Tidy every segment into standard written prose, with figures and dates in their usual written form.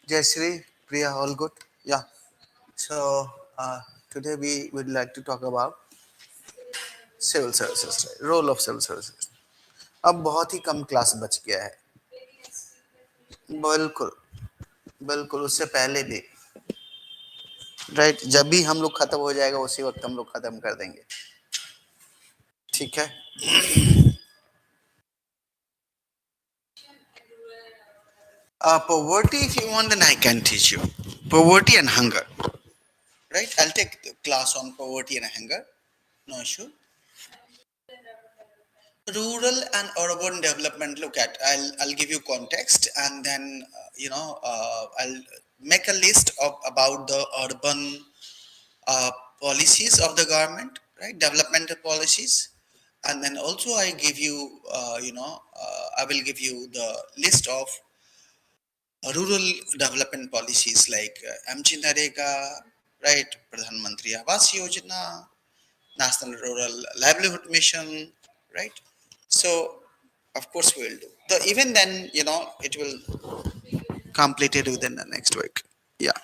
Jayashree, Priya, all good? Yeah. So today we would like to talk about civil services, right? Role of civil services. अब बहुत ही कम class बच गया है. बिल्कुल बिल्कुल उससे पहले भी राइट जब भी हम लोग खत्म हो जाएगा उसी वक्त हम लोग खत्म कर देंगे. ठीक है. Poverty, if you want, then I can teach you. Poverty and hunger. Right? I'll take the class on poverty and hunger. No issue. Rural and urban development. Look at. I'll give you context, and then I'll make a list of about the urban policies of the government, right? Developmental policies, and then also I give you, I will give you the list of rural development policies like MG Narega, right? Pradhan Mantri Awas Yojana, National Rural Livelihood Mission, right? So, of course, we will do. So even then, it will complete it within the next week. Yeah.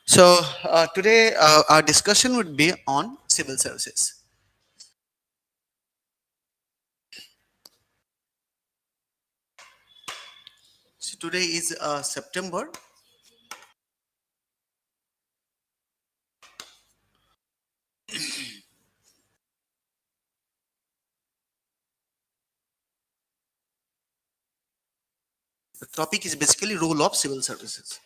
So today our discussion would be on civil services. So today is September. The topic is basically role of civil services.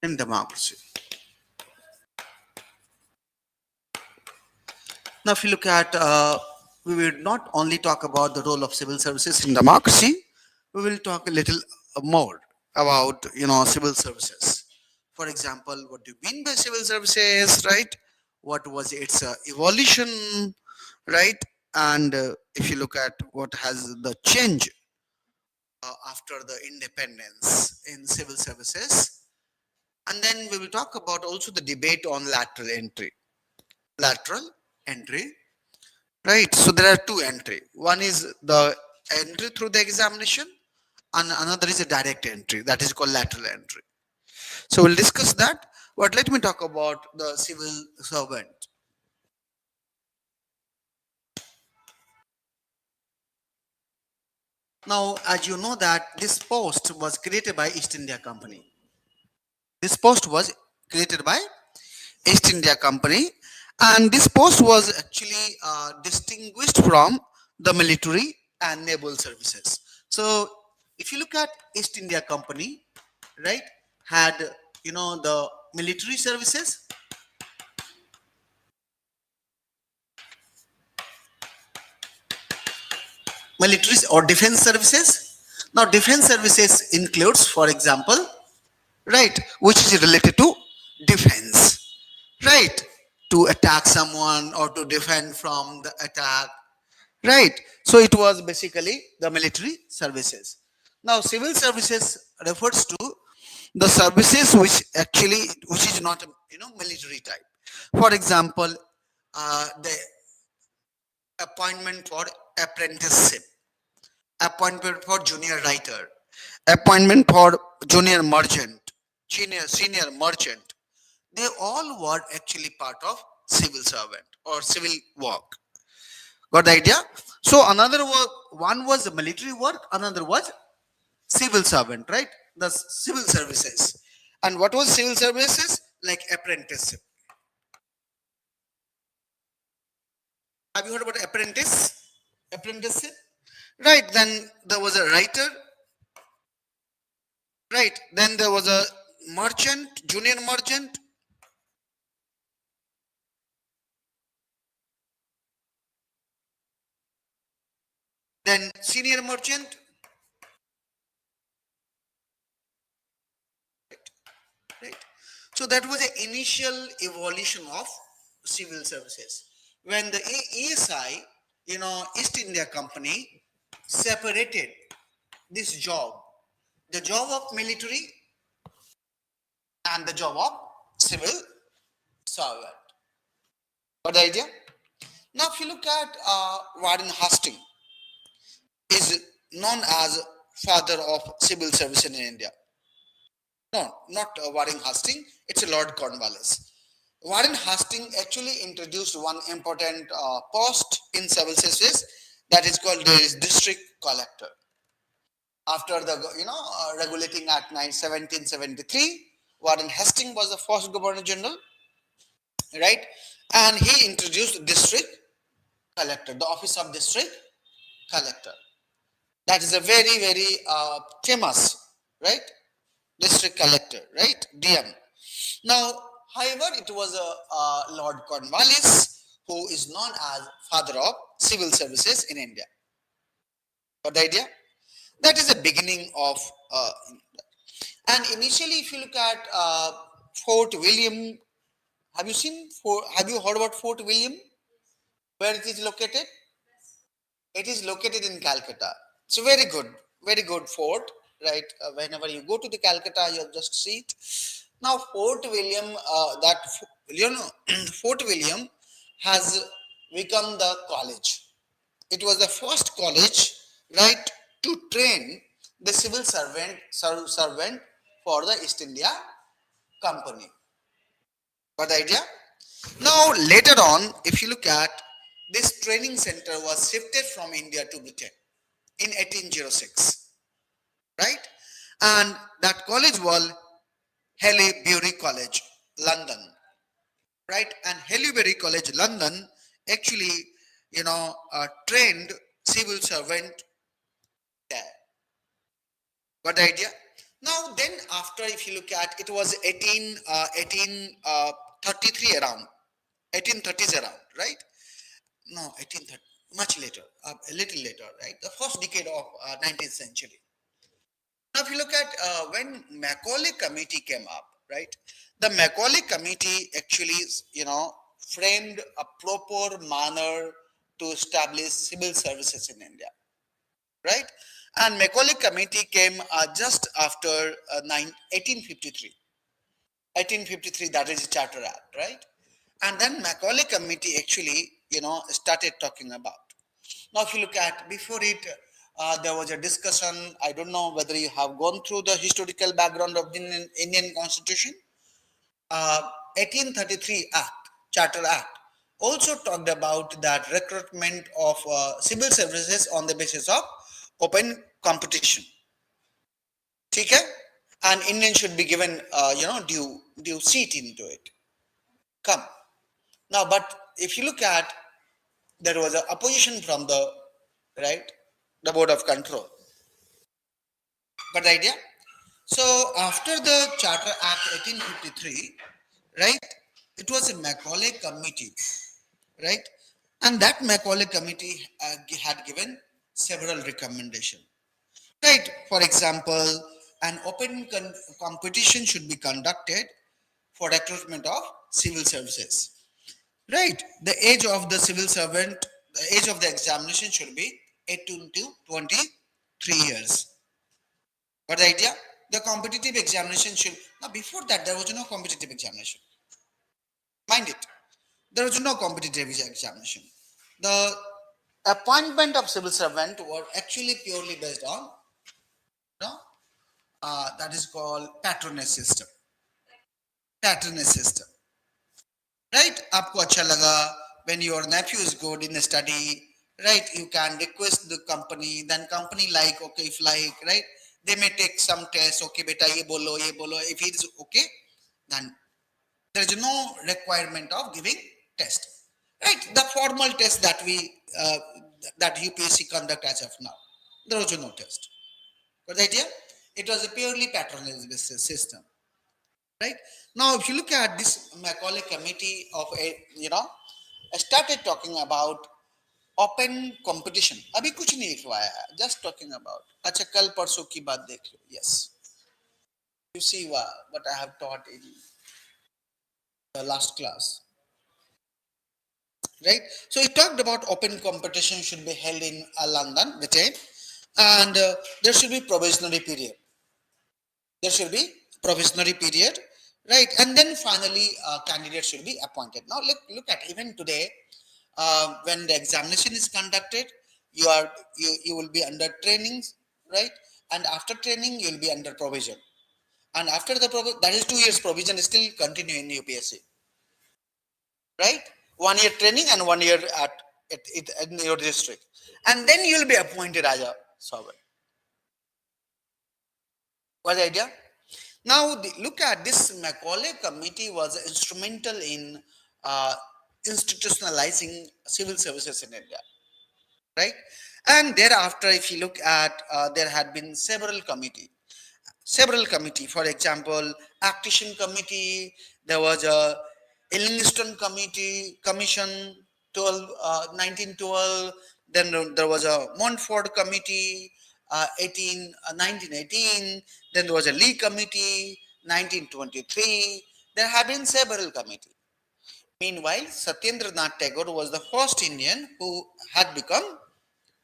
In democracy. Now, if you look at, we will not only talk about the role of civil services in democracy, we will talk a little more about, civil services. For example, what do you mean by civil services, right? What was its evolution, right? And if you look at what has the change after the independence in civil services, and then we will talk about also the debate on lateral entry. Lateral entry, right? So there are two entry. One is the entry through the examination, and another is a direct entry that is called lateral entry. So we'll discuss that. But let me talk about the civil servant. Now, as you know that this post was created by East India Company. This post was created by East India Company, and this post was actually distinguished from the military and naval services. So, if you look at East India Company, right, had the military services, military or defense services. Now, defense services includes, for example, right, which is related to defense, right, to attack someone or to defend from the attack, right. So it was basically the military services. Now civil services refers to the services which is not military type. For example, the appointment for apprenticeship, appointment for junior writer, appointment for junior merchant, senior merchant, they all were actually part of civil servant or civil work. Got the idea? So another work, one was military work, another was civil servant, right? The civil services. And what was civil services? Like apprenticeship. Have you heard about apprenticeship? Right. Then there was a writer. Right. Then there was a merchant, junior merchant. Then senior merchant. Right. So that was the initial evolution of civil services. When the ASI, East India Company separated this job, the job of military and the job of civil servant. Got the idea? Now, if you look at Warren Hastings, is known as father of civil service in India. No, not Warren Hastings. It's Lord Cornwallis. Warren Hastings actually introduced one important post in civil services that is called the district collector. After the regulating Act 1773, Warren Hastings was the first Governor General, right? And he introduced district collector, the office of district collector. That is a very, very famous, right? District collector, right? DM. Now, however, it was a Lord Cornwallis who is known as father of civil services in India. Got the idea? That is the beginning of, and initially, if you look at Fort William, have you heard about Fort William? Where it is located? It is located in Calcutta. It's a very good fort, right? Whenever you go to the Calcutta, you'll just see it. Now, Fort William, Fort William has become the college. It was the first college, right, to train the civil servant for the East India Company. Got the idea? Now, later on, if you look at this training center was shifted from India to Britain in 1806, right? And that college was Haileybury College, London, right? And Haileybury College, London, actually, trained civil servant there. Got the idea? Now, then after, if you look at, it was 1833 around, 1830s around, right? No, 1830, much later, a little later, right? The first decade of 19th century. Now, if you look at when Macaulay Committee came up, right? The Macaulay Committee actually, framed a proper manner to establish civil services in India, right? And Macaulay Committee came just after 1853. 1853, that is the Charter Act, right? And then Macaulay Committee actually, started talking about. Now, if you look at before it, there was a discussion. I don't know whether you have gone through the historical background of the Indian Constitution. 1833 Act, Charter Act, also talked about that recruitment of civil services on the basis of open competition. Okay? And Indian should be given, due seat into it. Come. Now, but if you look at, there was an opposition from the, right, the Board of Control. Got the idea? So, after the Charter Act 1853, right, it was a Macaulay Committee, right? And that Macaulay Committee had given several recommendations, right? For example, an open competition should be conducted for recruitment of civil services, right? The age of the civil servant, the age of the examination should be 18 to 23 years. Got the idea? The competitive examination should, now before that there was no competitive examination. Mind it, there was no competitive examination. The appointment of civil servant were actually purely based on, that is called patronage system. Patronage system. Right? Aapko acha laga, when your nephew is good in the study, right? You can request the company, then company like, okay, if like, right? They may take some test, okay, beta, ye bolo. If it is okay, then there is no requirement of giving test. Right? The formal test that that UPSC conduct as of now, there was no test. Got the idea? It was a purely patronage system. Right? Now, if you look at this Macaulay Committee of started talking about open competition. अभी कुछ नहीं लिखवाया है, just talking about. अच्छा कल परसों की बात देख लो. Yes. You see what I have taught in the last class. Right? So he talked about open competition should be held in London, Britain, and there should be probationary period. There should be probationary period, right? And then finally, candidates should be appointed. Now look at even today, when the examination is conducted, you will be under trainings, right? And after training, you will be under provision. And after the that is 2 years provision is still continue in UPSC, right? 1 year training and 1 year in your district, and then you will be appointed as a sovereign. What's the idea? Now look at this. Macaulay committee was instrumental in uh, institutionalizing civil services in India, right? And thereafter, if you look at, there had been several committee. For example, Actition Committee. There was a Ellingston Commission 1912. Then there was a Montfort Committee 1918. Then there was a Lee Committee 1923. There have been several committees. Meanwhile, Satyendra Nath Tagore was the first Indian who had become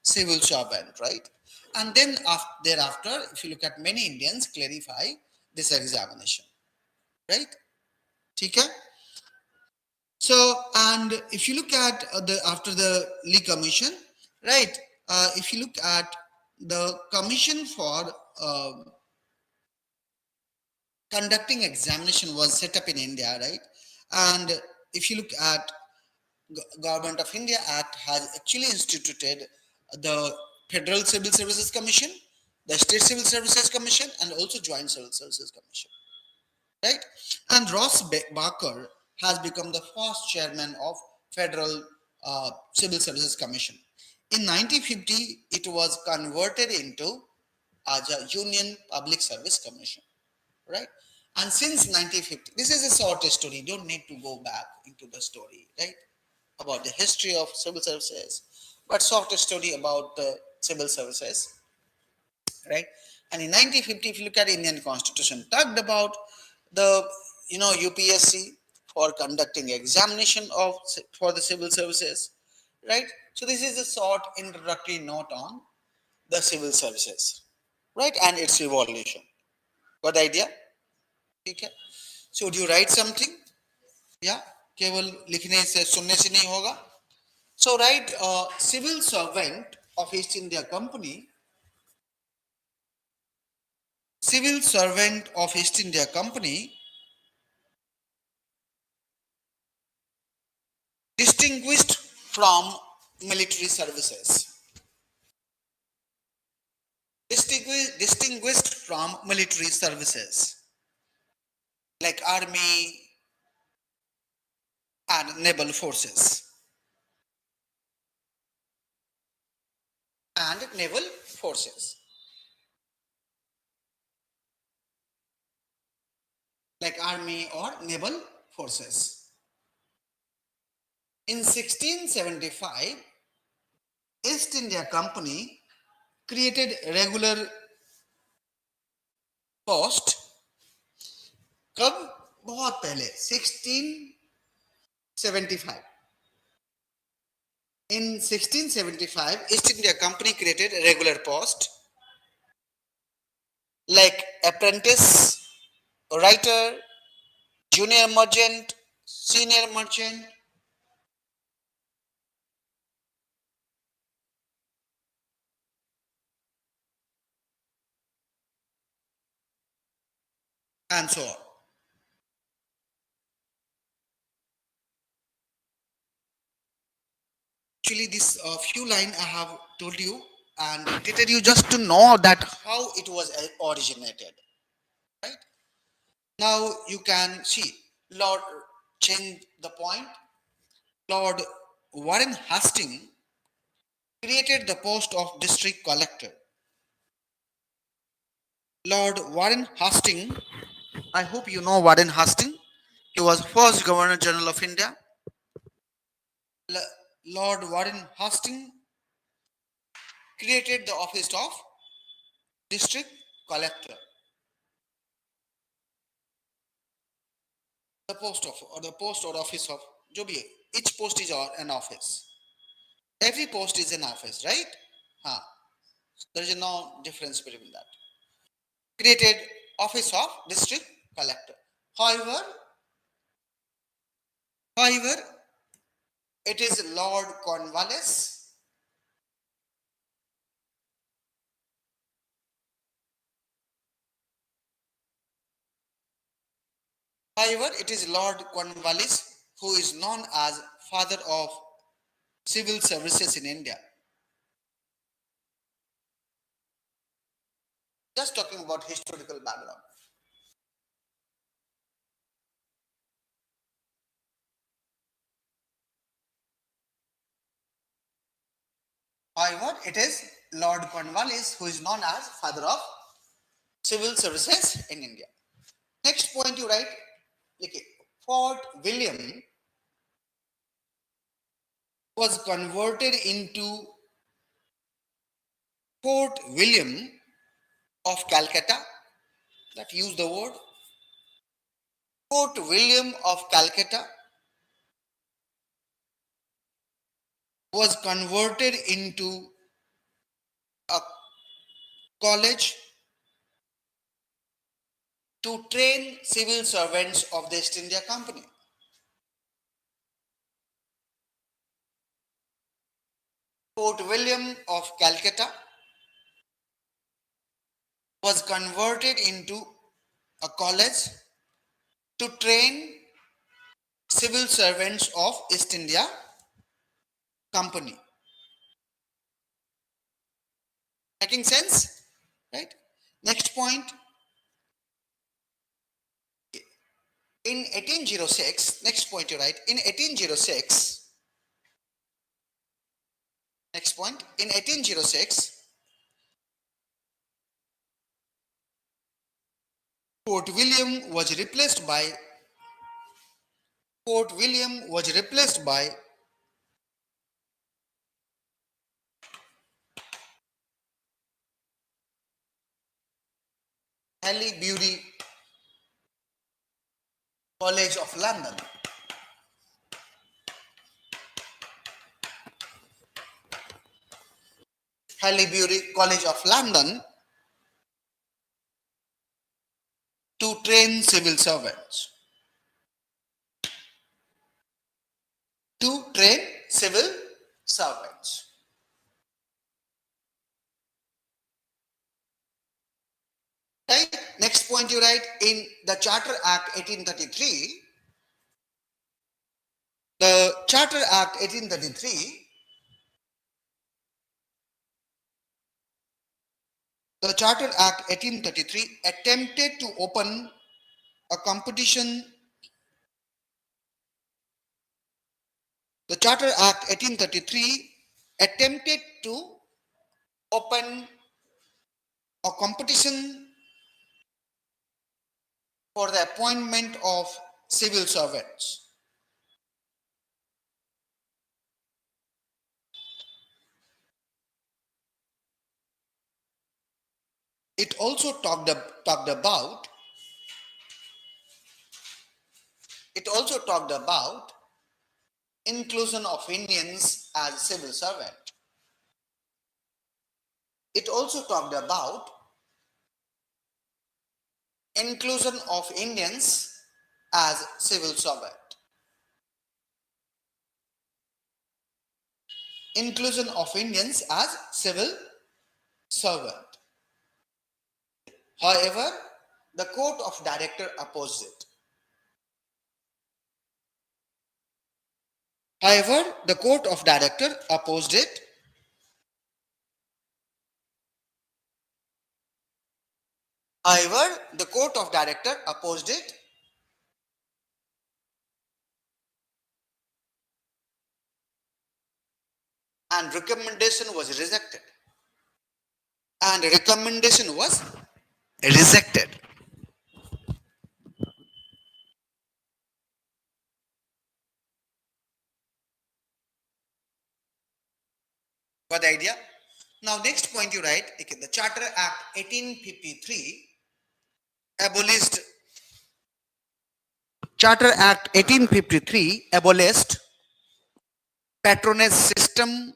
civil servant, right? And then thereafter, if you look at many Indians clarify this examination, right? Okay. So, and if you look at the after the Lee Commission, right? If you look at the commission for conducting examination was set up in India, right? And if you look at Government of India Act has actually instituted the Federal Civil Services Commission, the State Civil Services Commission, and also Joint Civil Services Commission, right? And Ross Barker has become the first chairman of Federal Civil Services Commission. In 1950, it was converted into as a Union Public Service Commission, right? And since 1950, this is a short story. You don't need to go back into the story, right? About the history of civil services, but short story about the civil services, right? And in 1950, if you look at Indian Constitution, talked about the UPSC for conducting examination of for the civil services, right? So this is a short introductory note on the civil services, right, and its evolution. Got the idea? Okay. So would you write something? Yeah. केवल लिखने से सुनने से नहीं होगा. So write civil servant of East India Company. Civil servant of East India Company distinguished from military services. Distinguished from military services like army and naval forces. And naval forces. Like army or naval forces. In 1675, East India Company created regular post. कब? बहुत पहले 1675. In 1675, East India Company created a regular post like apprentice, writer, junior merchant, senior merchant, and so on. Actually, this few line I have told you and dictated you just to know that how it was originated, right? Now you can see Lord change the point. Lord Warren Hastings created the post of district collector. Lord Warren Hastings, I hope you know Warren Hastings. He was first Governor General of India. Lord Warren Hastings created the office of district collector. The post of or the post or office of जो भी है, each post is an office. Every post is an office, right? There is no difference between that. Created office of district collector. However, however, it is Lord Cornwallis However, it is Lord Cornwallis who is known as father of civil services in India. Just talking about historical background. However, it is Lord Cornwallis who is known as father of civil services in India. Next point you write, okay, Fort William was converted into Fort William of Calcutta. That use the word Fort William of Calcutta was converted into a college to train civil servants of the East India Company. Fort William of Calcutta was converted into a college to train civil servants of East India Company. Making sense? Right? Next point. In 1806, next point you write, in 1806, next point, in 1806, Fort William was replaced by Haileybury College of London. Haileybury College of London to train civil servants. To train civil servants. Okay. Next point you write, in the Charter Act 1833, the Charter Act 1833, the Charter Act 1833 attempted to open a competition. The Charter Act 1833 attempted to open a competition for the appointment of civil servants. It also talked about inclusion of Indians as civil servant. It also talked about inclusion of Indians as civil servant. Inclusion of Indians as civil servant. However, the court of director opposed it. However, the court of director opposed it. However, the court of director opposed it. And recommendation was rejected. And recommendation was rejected. Got the idea? Now next point you write, okay, the Charter Act 1853 abolished Charter Act 1853 abolished patronage system.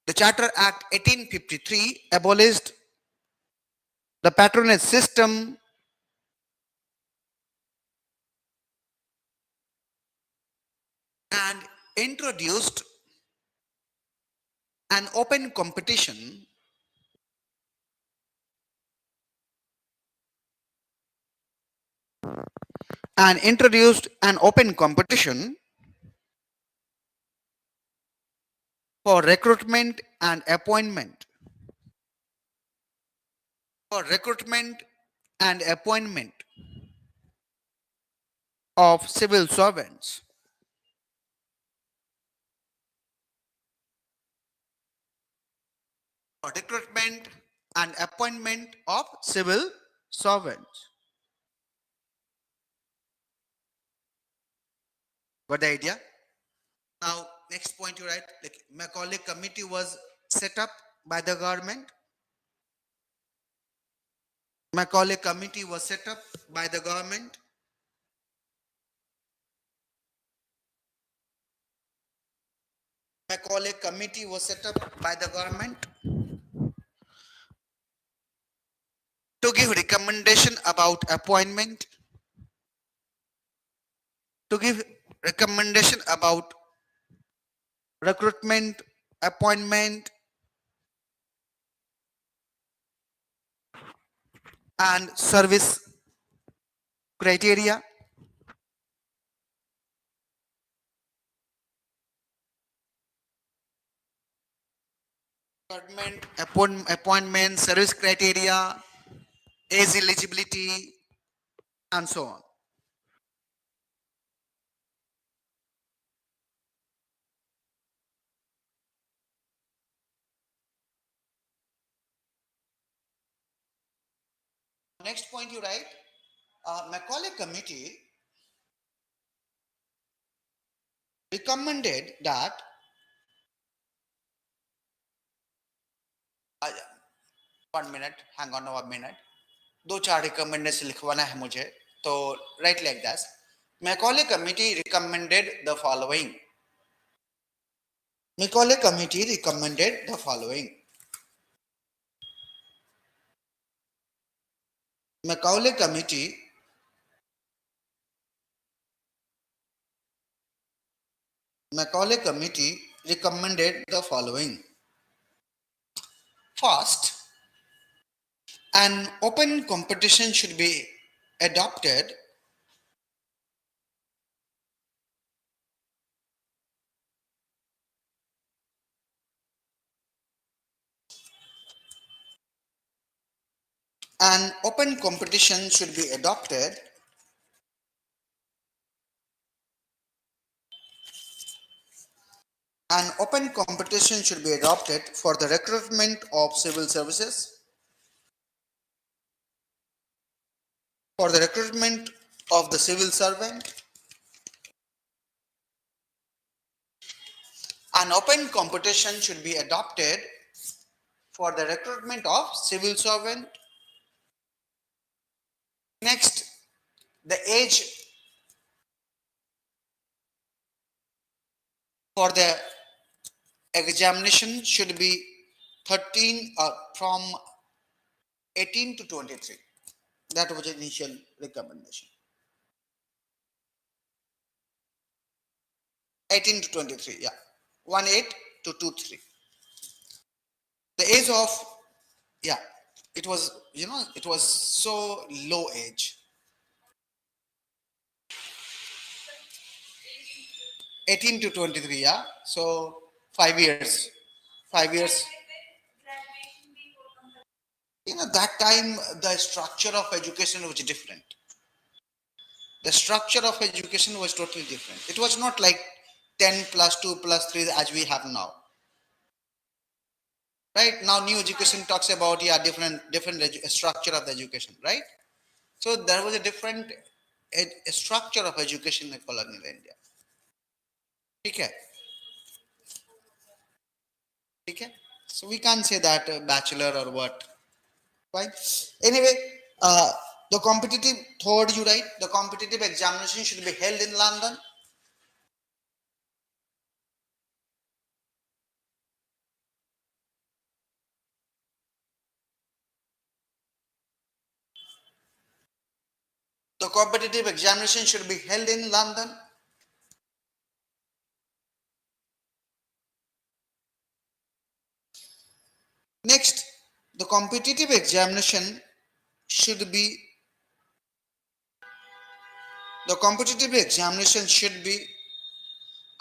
The Charter Act 1853 abolished the patronage system and introduced an open competition for recruitment and appointment for recruitment and appointment of civil servants for recruitment and appointment of civil servants. Got the idea? Now, next point you write, like Macaulay committee was set up by the government. Macaulay committee was set up by the government. Macaulay committee was set up by the government to give recommendation about appointment, to give recommendation about recruitment, appointment, and service criteria. Appointment, service criteria, age eligibility, and so on. Next point you write, Macaulay committee recommended that 1 minute, hang on 1 minute, दो चार recommendation लिखवाना है मुझे, तो write like this. Macaulay committee recommended the following. Macaulay committee recommended the following. Macaulay committee recommended the following. First, an open competition should be adopted An open competition should be adopted for the recruitment of civil services, for the recruitment of the civil servant. An open competition should be adopted for the recruitment of civil servant. Next, the age for the examination should be 13 from 18 to 23. That was the initial recommendation. 18 to 23, yeah. 18 to 23. The age of, yeah, it was, it was so low age. 18 to 23, yeah. So 5 years. 5 years. That time the structure of education was different. The structure of education was totally different. It was not like 10 plus 2 plus 3 as we have now. Right now, new education talks about different structure of the education, right? So there was a different structure of education in colonial India. Okay. Okay. So we can't say that bachelor or what. Right? Anyway, the competitive, third you write, the competitive examination should be held in London. The competitive examination should be held in London. Next, the competitive examination should be the competitive examination should be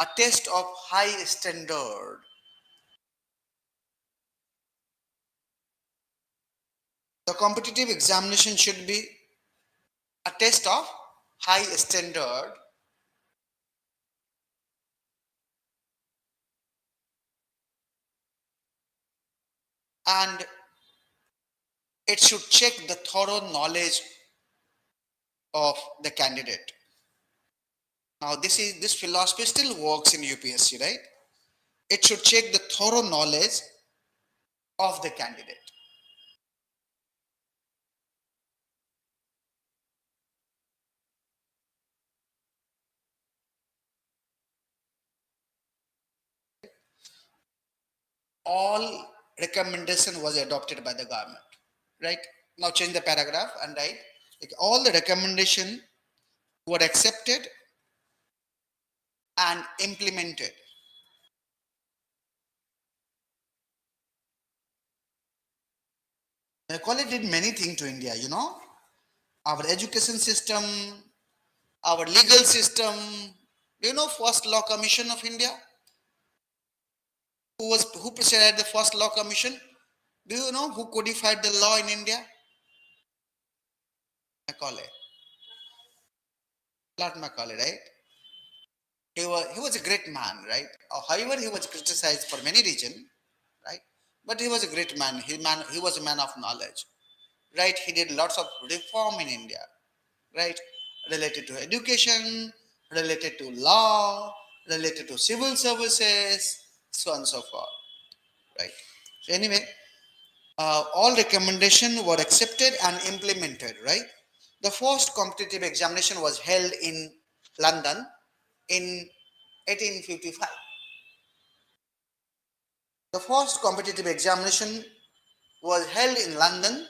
a test of high standard. The competitive examination should be a test of high standard and it should check the thorough knowledge of the candidate. Now this philosophy still works in UPSC, right? It should check the thorough knowledge of the candidate. All recommendation was adopted by the government, right? Now change the paragraph and write like all the recommendation were accepted and implemented. Macaulay did many things to India, our education system, our legal system. Do you know first law commission of India? Who presided the first law commission? Do you know who codified the law in India? Macaulay. Lord Macaulay, right? He was a great man, right? However, he was criticized for many reasons, right? But he was a great man. He was a man of knowledge, right? He did lots of reform in India, right? Related to education, related to law, related to civil services, so on and so forth, right? So anyway, all recommendations were accepted and implemented, right? The first competitive examination was held in London in 1855. The first competitive examination was held in London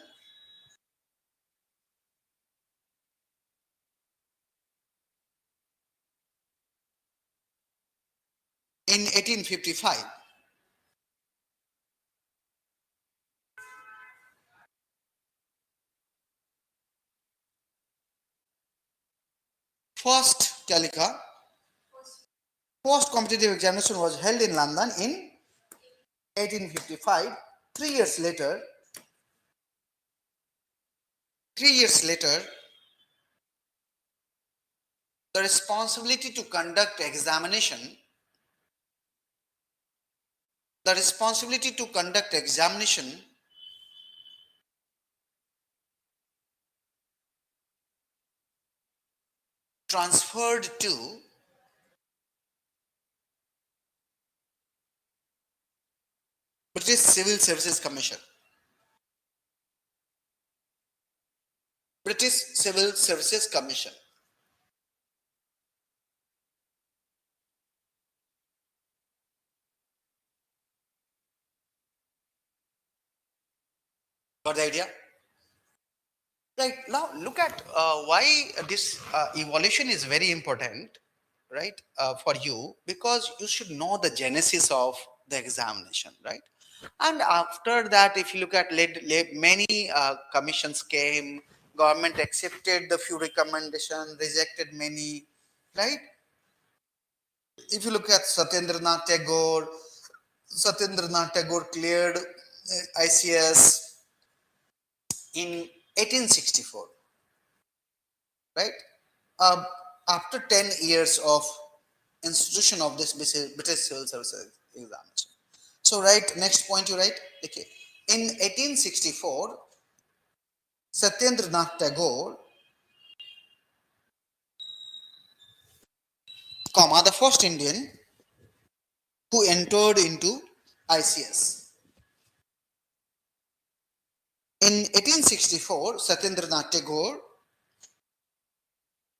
in 1855. First Talika, first competitive examination was held in London in 1855. 3 years later, 3 years later, the responsibility to conduct examination, the responsibility to conduct examination transferred to British Civil Services Commission. British Civil Services Commission. Got the idea? Right now, look at why this evaluation is very important, right, for you, because you should know the genesis of the examination, right? And after that, if you look at many commissions came, government accepted the few recommendations, rejected many, right? If you look at Satyendranath Tagore cleared ICS in 1864, right? Um, After 10 years of institution of this British Civil Services examination. So, right, next point you write, okay. In 1864, Satyendranath Tagore, the first Indian who entered into ICS. In 1864, Satyendranath Tagore,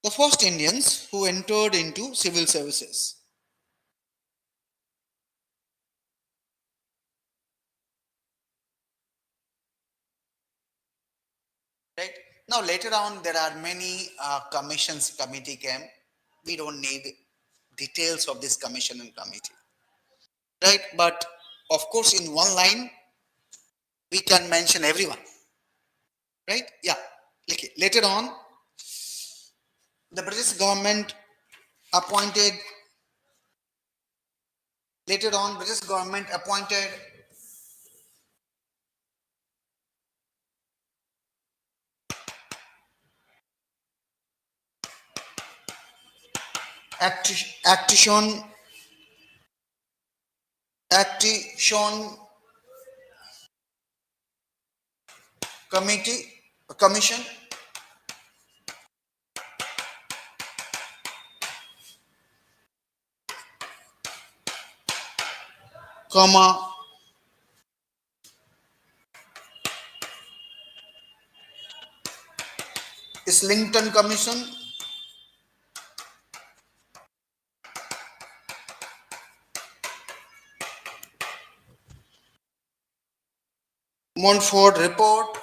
the first Indians who entered into civil services. Right? Now, later on, there are many commissions, committee came. We don't need details of this commission and committee. Right? But of course, in one line, we can mention everyone, right? Yeah. Okay. Later on, the British government appointed. Later on, British government appointed Action Action Committee Commission, comma Islington Commission, Montfort Report,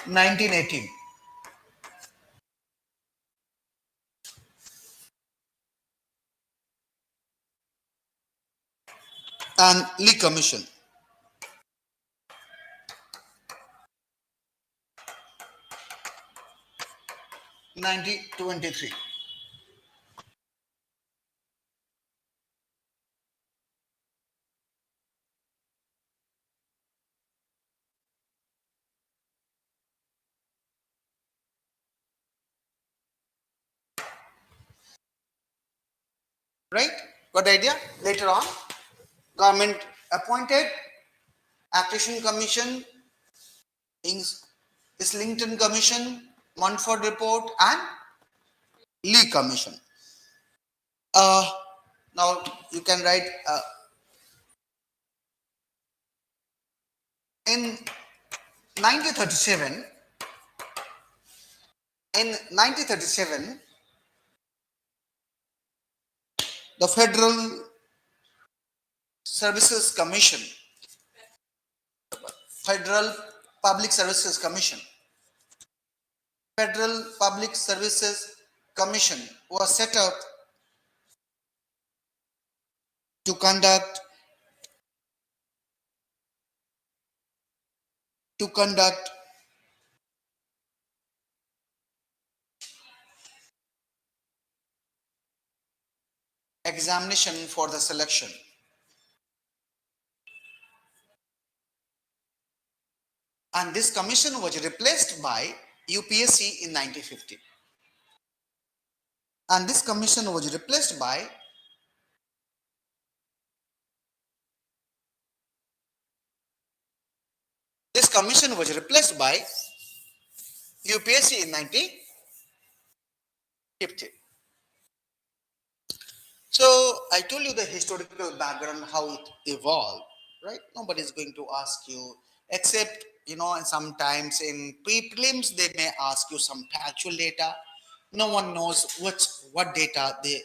1918, and Lee Commission, 1923. Right? Got the idea? Later on, government appointed Action Commission, Islington Commission, Montfort Report, and Lee Commission. Uh, Now you can write in 1937. In 1937, the Services Commission, Federal Public Services Commission, Federal Public Services Commission was set up to conduct examination for the selection. And this commission was replaced by UPSC in 1950. And this commission was replaced by UPSC in 1950. So I told you the historical background, how it evolved, right? Nobody is going to ask you, except, and sometimes in prelims, they may ask you some factual data. No one knows what data they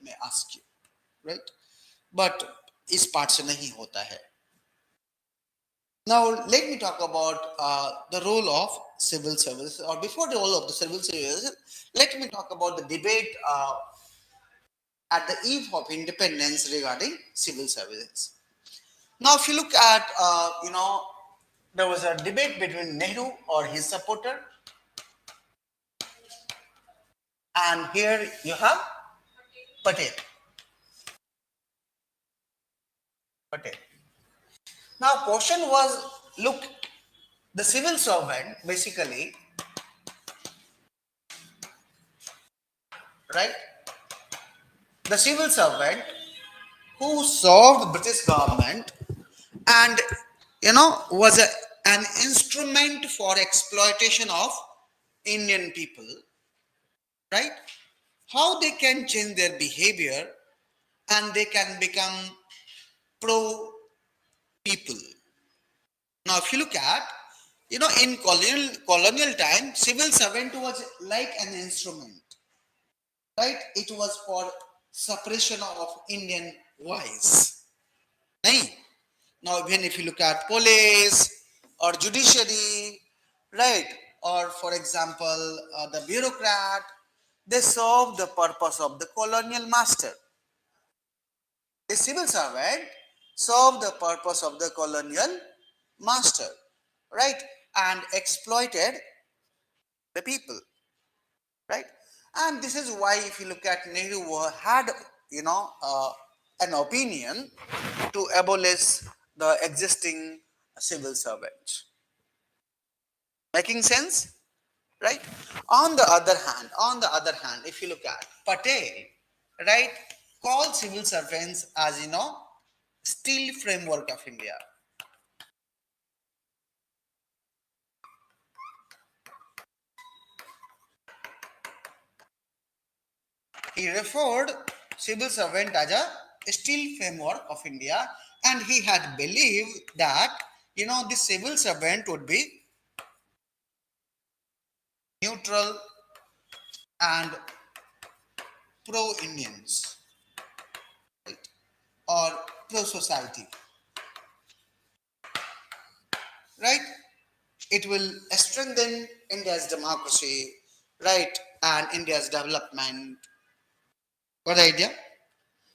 may ask you, right? But इस part से नहीं होता है. Now let me talk about the role of civil service, or before the role of the civil service, let me talk about the debate at the eve of independence regarding civil services. Now, if you look at, there was a debate between Nehru or his supporter, and here you have Patel. Now, question was, look, the civil servant basically, right? The civil servant who served British government and was an instrument for exploitation of Indian people, right? How they can change their behavior and they can become pro people. Now, if you look at, in colonial time, civil servant was like an instrument, right? It was for suppression of Indian voice. Nahin? Now, even if you look at police or judiciary, right, or for example, the bureaucrat, They serve the purpose of the colonial master. The civil servant served the purpose of the colonial master, right? And exploited the people, right? And this is why, if you look at Nehru, had an opinion to abolish the existing civil servants. Making sense, right? On the other hand, if you look at Patel, right, called civil servants as steel framework of India. He referred civil servant as a steel framework of India, and he had believed that the civil servant would be neutral and pro-Indians, right? Or pro-society, right? It will strengthen India's democracy, right, and India's development. Got the idea?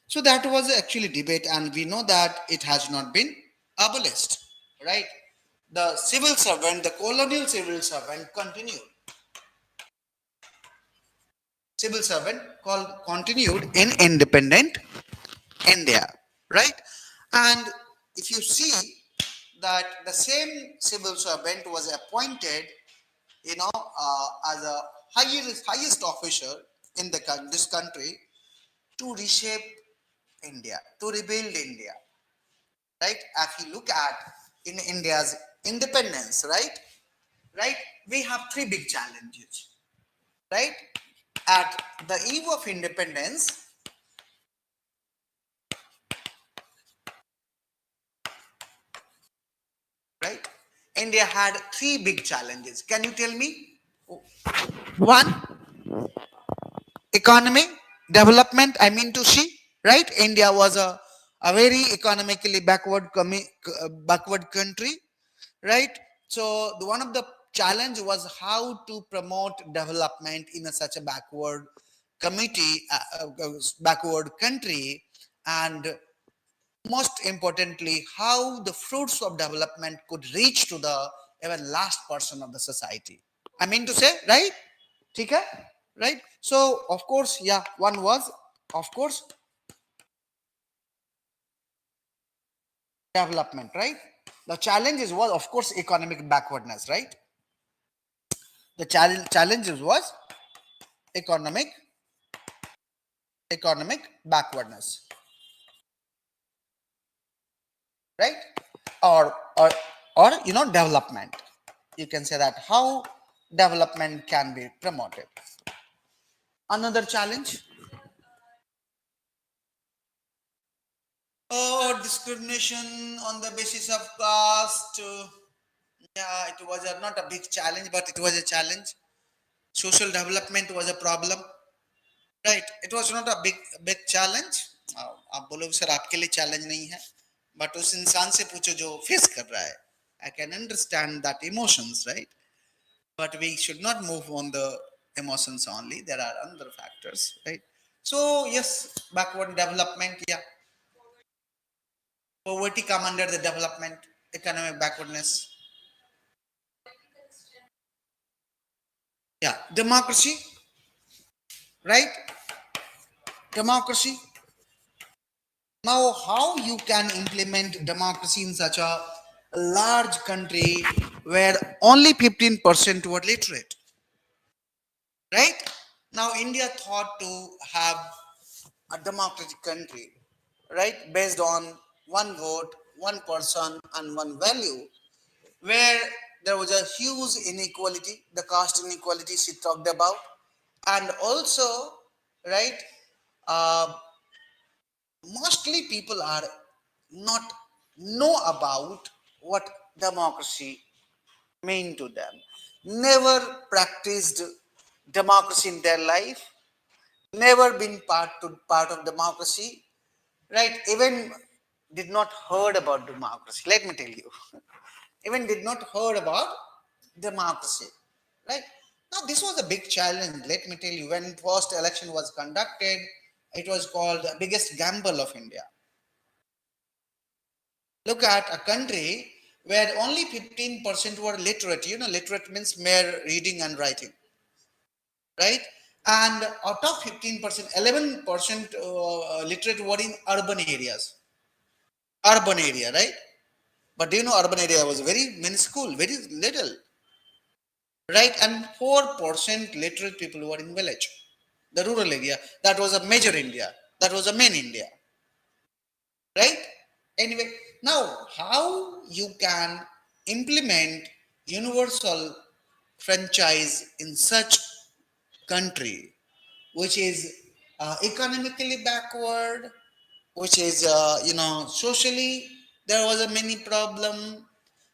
So that was actually debate, and we know that it has not been abolished, right? The civil servant, the colonial civil servant continued. Civil servant continued in independent India, right? And if you see that the same civil servant was appointed, as a highest officer in this country to reshape India, to rebuild India, right? If you look at in India's independence, right, we have three big challenges, right? At the eve of independence, right, India had three big challenges. Can you tell me? One, economy development. I mean to see, right? India was a very economically backward country, right? So one of the challenge was how to promote development in such a backward country, and most importantly, how the fruits of development could reach to the even last person of the society. I mean to say, right? Okay? Right? So, of course, yeah, one was, of course, development, right? The challenges was, of course, economic backwardness, right? The challenges was economic backwardness, right? Or development. You can say that how development can be promoted. Another challenge, discrimination on the basis of caste. Yeah, it was not a big challenge, but it was a challenge. Social development was a problem, right? It was not a big challenge. आप बोलोगे sir आपके लिए challenge नहीं है, but उस इंसान से पूछो जो फेस कर रहा है. I can understand that emotions, right? But we should not move on the emotions only. There are other factors, right? So yes, backward development, yeah. Poverty come under the development, economic backwardness. Yeah, democracy, right? Democracy. Now, how you can implement democracy in such a large country where only 15% were literate, right? Now, India thought to have a democratic country, right, based on one vote, one person, and one value, where there was a huge inequality, the caste inequality she talked about, and also, right, uh, mostly people are not know about what democracy mean to them, never practiced democracy in their life, never been part of democracy, right? Even did not heard about democracy. Let me tell you, even did not heard about democracy, right? Now, this was a big challenge. Let me tell you, when first election was conducted, it was called the biggest gamble of India. Look at a country where only 15% were literate. You know, literate means mere reading and writing, right? And out of 15%, 11% literate were in urban areas. Urban area, right? But do you know urban area was very minuscule, very little, right? And 4% literate people were in village, the rural area. That was a major India. That was a main India, right? Anyway, now how you can implement universal franchise in such country which is economically backward, which is socially there was a many problem,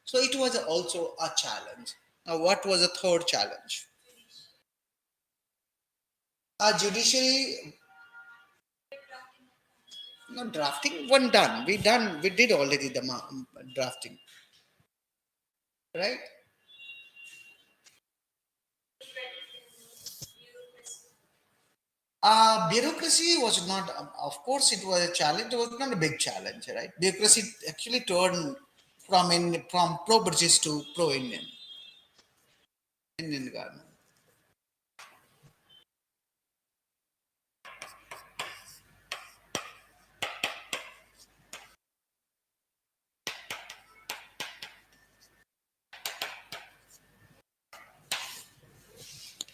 so it was also a challenge. Now what was the third challenge? Judiciary. No, drafting one done, we did already the drafting, right? Bureaucracy was not, of course, it was a challenge. It was not a big challenge, right? Bureaucracy actually turned from pro-British to pro-Indian, Indian government.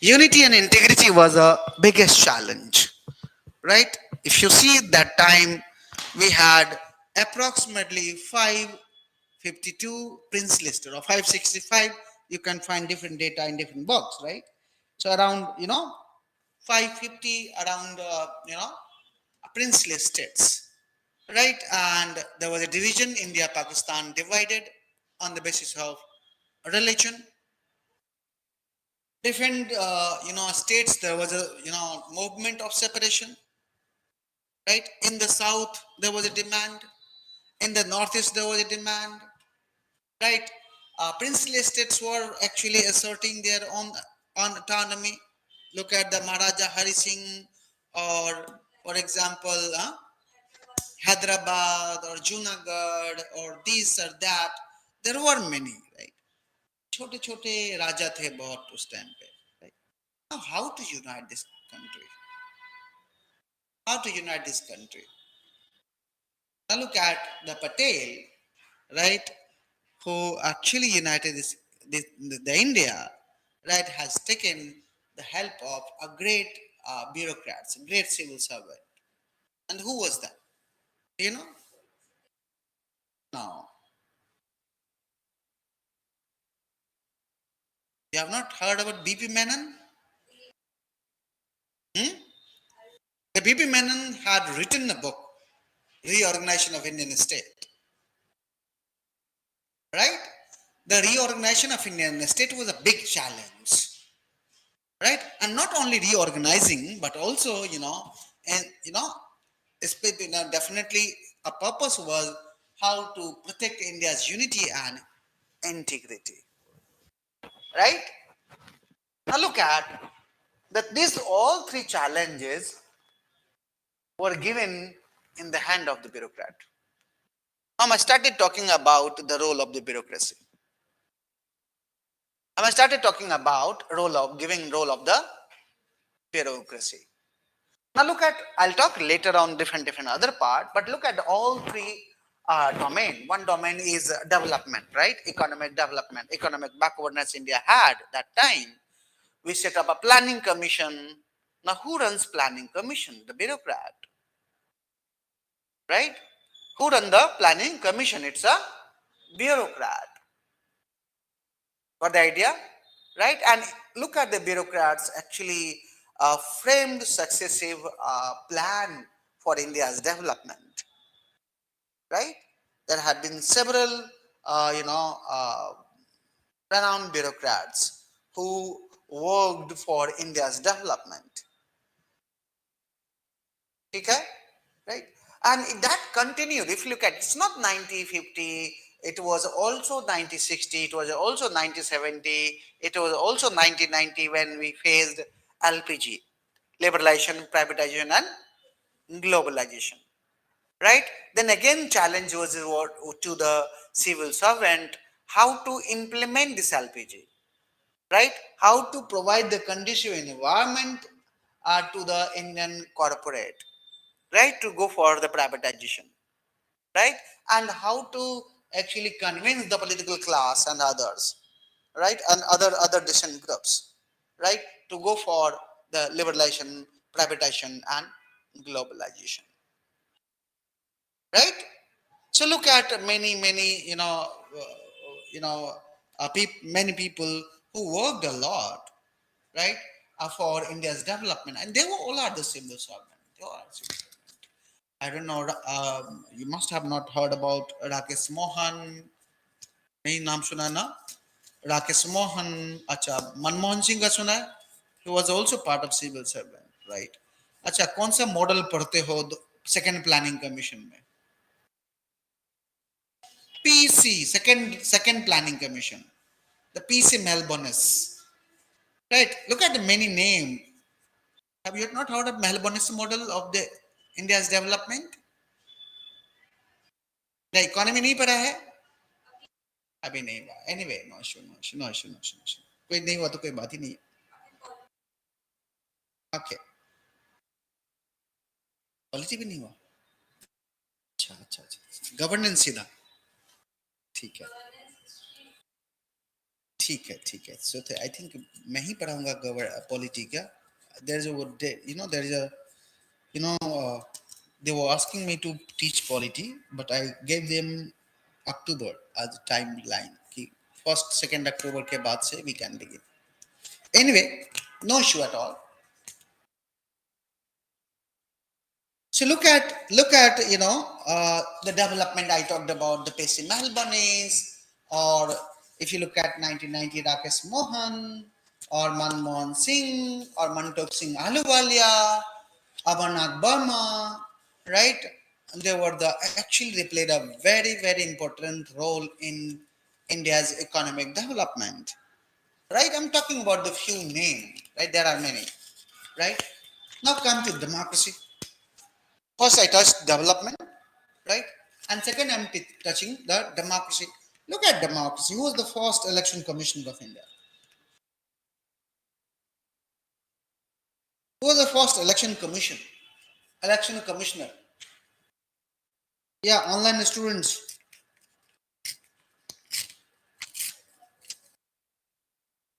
Unity and integrity was a biggest challenge, right? If you see that time, we had approximately 552 prince listed or 565. You can find different data in different books, right? So around 550 around princely states, right? And there was a division. India, Pakistan divided on the basis of religion. Different states, there was a movement of separation, right? In the south there was a demand, in the northeast there was a demand, right? Princely states were actually asserting their own autonomy. Look at the Maharaja Hari Singh, or for example Hyderabad or Junagadh or this or that. There were many, right? छोटे छोटे राजा थे बहुत उस time पे, right? Now how to unite this country? How to unite this country? Now look at the Patel, right, who actually united the India, right, has taken the help of a great bureaucrats, a great civil servant. And who was that? Do you know? No. You have not heard about B.P. Menon? Hmm? The B.P. Menon had written a book, Reorganization of Indian State, right? The reorganization of Indian state was a big challenge, right? And not only reorganizing, but also, and definitely a purpose was how to protect India's unity and integrity, right? Now look at that these all three challenges were given in the hand of the bureaucrat. Now I started talking about the role of the bureaucracy. I started talking about giving role of the bureaucracy. Now look at, I'll talk later on different other part, but look at all three domain. One domain is development, right? Economic development, economic backwardness India had that time. We set up a planning commission. Now who runs planning commission? The bureaucrat, right? Who run the planning commission? It's a bureaucrat. Got the idea? Right? And look at the bureaucrats actually framed successive plan for India's development. Right? There had been several, renowned bureaucrats who worked for India's development. Okay? Right? And that continued. If you look at, it's not 90, 50, It was also 1960, it was also 1970, it was also 1990 when we faced LPG, liberalization, privatization and globalization, right? Then again challenge was to the civil servant how to implement this LPG, right? How to provide the conducive environment to the Indian corporate, right? To go for the privatization, right? And how to actually convince the political class and others, right? And other distant groups, right? To go for the liberalization, privatization and globalization, right? So look at many, you know, many people who worked a lot, right, for India's development, and they were all are the civil servant. They all are civil servant. I don't know. You must have not heard about Rakesh Mohan. नहीं नाम सुना ना? Rakesh Mohan. अच्छा, मनमोहन सिंह का सुना है? He was also part of civil servant, right? अच्छा, कौन सा मॉडल पढ़ते हो सेकंड प्लानिंग कमीशन में? PC, second planning commission, the PC Melbourne's, right? Look at the many name. Have you not heard of Melbourne's model of the India's development? The economy नहीं पढ़ा है? अभी नहीं हुआ. Anyway, no issue, no issue, no issue, no issue, no issue. कोई नहीं हुआ तो कोई बात ही नहीं. Okay. पॉलिटी भी नहीं हुआ. अच्छा अच्छा अच्छा. गवर्नेंस सीधा. ठीक है. ठीक है ठीक है. So I think मैं ही पढ़ाऊंगा पॉलिटी का. There's a there is a they were asking me to teach polity, but I gave them October as a timeline. First, second October के बाद से we can begin. Anyway, no issue at all. So look at the development I talked about, the PC Malbonis, or if you look at 1990 Rakesh Mohan, or Manmohan Singh, or Mantok Singh Ahluwalia, Amarnath Burma, right? They played a very important role in India's economic development, right? I'm talking about the few names, right? There are many, right? Now come to democracy. First, I touched development, right? And second, I'm touching the democracy. Look at democracy. Who was the first election commissioner of India? Who was the first election commissioner? Yeah, online students.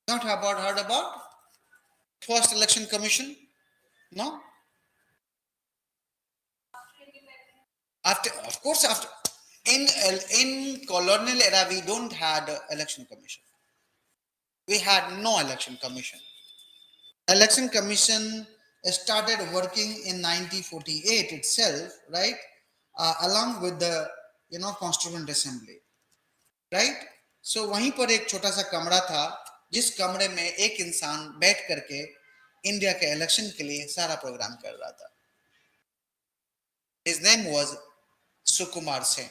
Not heard about first election commission? No. After in colonial era, we don't had election commission. We had no election commission. Election commission started working in 1948 itself, right? Along with the Constituent Assembly, right? So वहीं पर एक छोटा सा कमरा था जिस कमरे में एक इंसान बैठ करके इंडिया के इलेक्शन के लिए सारा प्रोग्राम कर रहा था. His name was Sukumar Sen.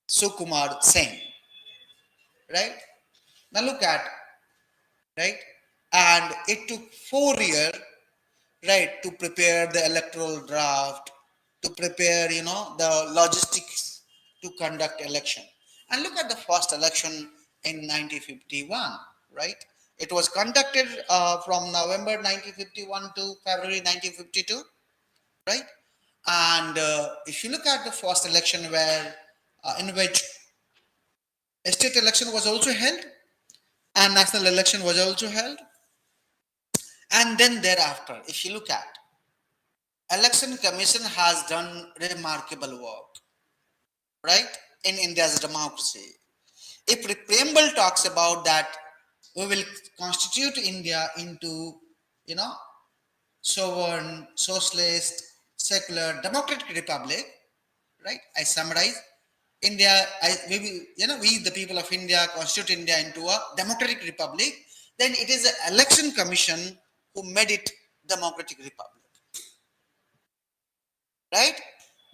Sukumar Sen, right? Now look at, right? And it took 4 years, right, to prepare the electoral draft, to prepare, the logistics to conduct election. And look at the first election in 1951, right? It was conducted from November 1951 to February 1952, right? And if you look at the first election in which a state election was also held and national election was also held. And then thereafter, if you look at election commission has done remarkable work, right, in India's democracy. If preamble talks about that we will constitute India into, sovereign, socialist, secular, democratic republic, right? I summarize. India, we the people of India constitute India into a democratic republic. Then it is the election commission who made it democratic republic, right?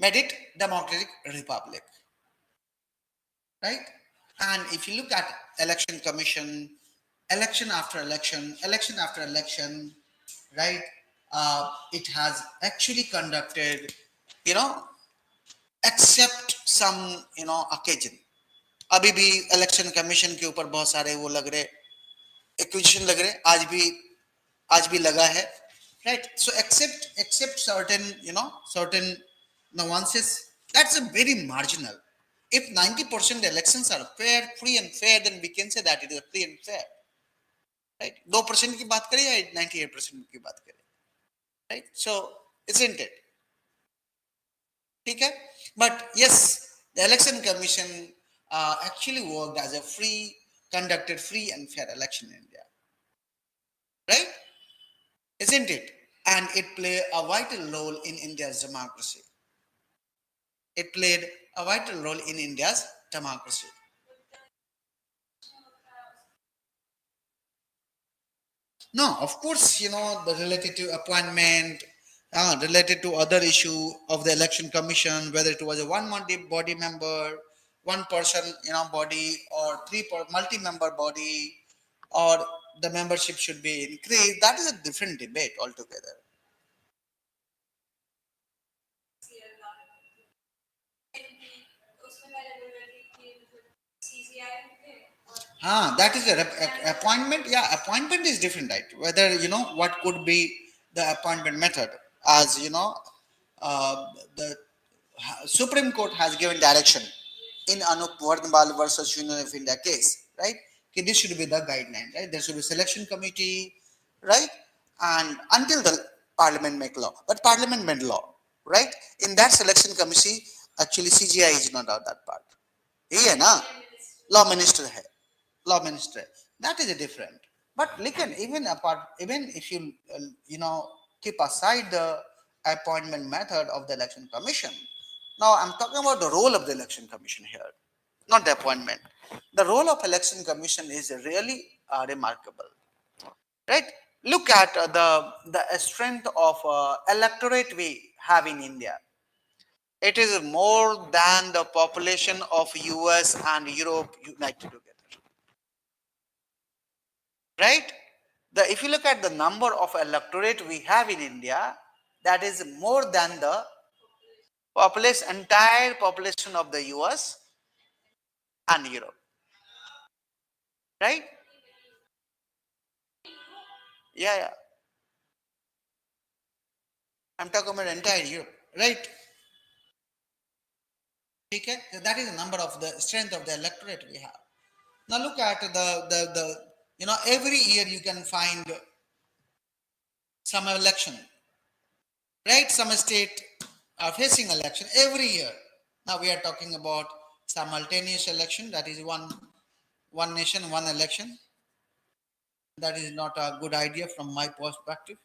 Made it democratic republic. right? And if you look at election commission, election after election, right? It has actually conducted, you know, except some, occasion. अभी भी election commission के ऊपर बहुत सारे वो लग रहे acquisition लग रहे आज भी लगा है, right? So except certain, certain nuances, that's a very marginal. If 90% elections are fair, free and fair, then we can say that it is free and fair, right? 2% की बात करें या 98% की बात करें, right? So isn't it? ठीक है? But yes, the election commission actually worked as a conducted free and fair election in India, right? Isn't it? And it played a vital role in India's democracy. It played a vital role in India's democracy. No, of course, the related to appointment, related to other issue of the election commission, whether it was a body member, one person, body, or multi-member body, or the membership should be increased. That is a different debate altogether. That is appointment. Yeah, appointment is different, right? Whether what could be the appointment method, as the Supreme Court has given direction in Anup Vardhanbal versus Union of India case, right? Okay, this should be the guideline, right? There should be selection committee, right? And until the Parliament make law, but Parliament made law, right? In that selection committee, actually CGI is not out that part. Yeah, na law minister hai. Law minister. That is a different. But listen, even if you keep aside the appointment method of the election commission, now I'm talking about the role of the election commission here, not the appointment. The role of election commission is really remarkable, right? Look at the strength of electorate we have in India. It is more than the population of US and Europe united together. Right? If you look at the number of electorate we have in India, that is more than the entire population of the US and Europe. Right? Yeah. I'm talking about entire Europe. Right? Okay? So that is the number of the strength of the electorate we have. Now look at the every year you can find some election. Right? Some state are facing election every year. Now we are talking about simultaneous election, that is one nation, one election. That is not a good idea from my perspective,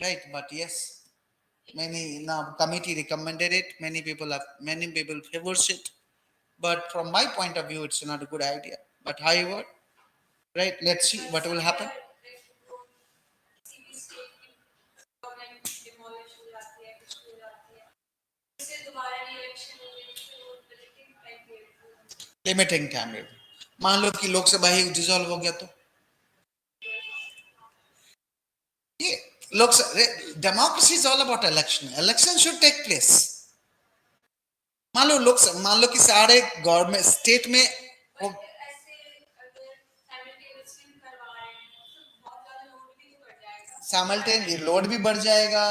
right? But yes, many now committee recommended it. Many people favors it. But from my point of view, it's not a good idea. But however, right? Let's see what will happen. Limiting time मान लो कि लोकसभा ही dissolve हो गया तो ये Lok Sabha democracy is all about election should take place मान लो कि सारे गवर्नमेंट स्टेट में साइमल्टेनियसली लोड भी बढ़ जाएगा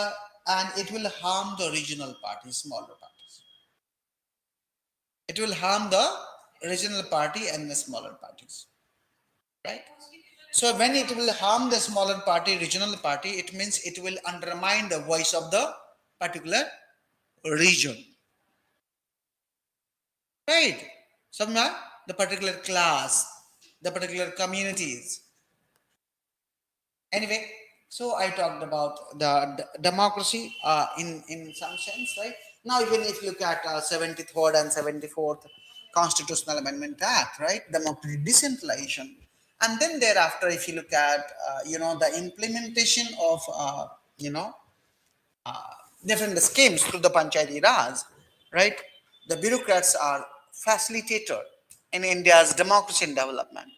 and it will harm the regional parties, smaller parties. It will harm the regional party and the smaller parties, right? So when it will harm the smaller party, regional party, it means it will undermine the voice of the particular region, right? Somewhere the particular class, the particular communities. Anyway, so I talked about the democracy in some sense, right? Now, even if you look at 73rd and 74th Constitutional Amendment Act, right? Democracy, decentralization. And then thereafter, if you look at, the implementation of, different schemes through the Panchayati Raj, right? The bureaucrats are facilitator, in India's democracy and development.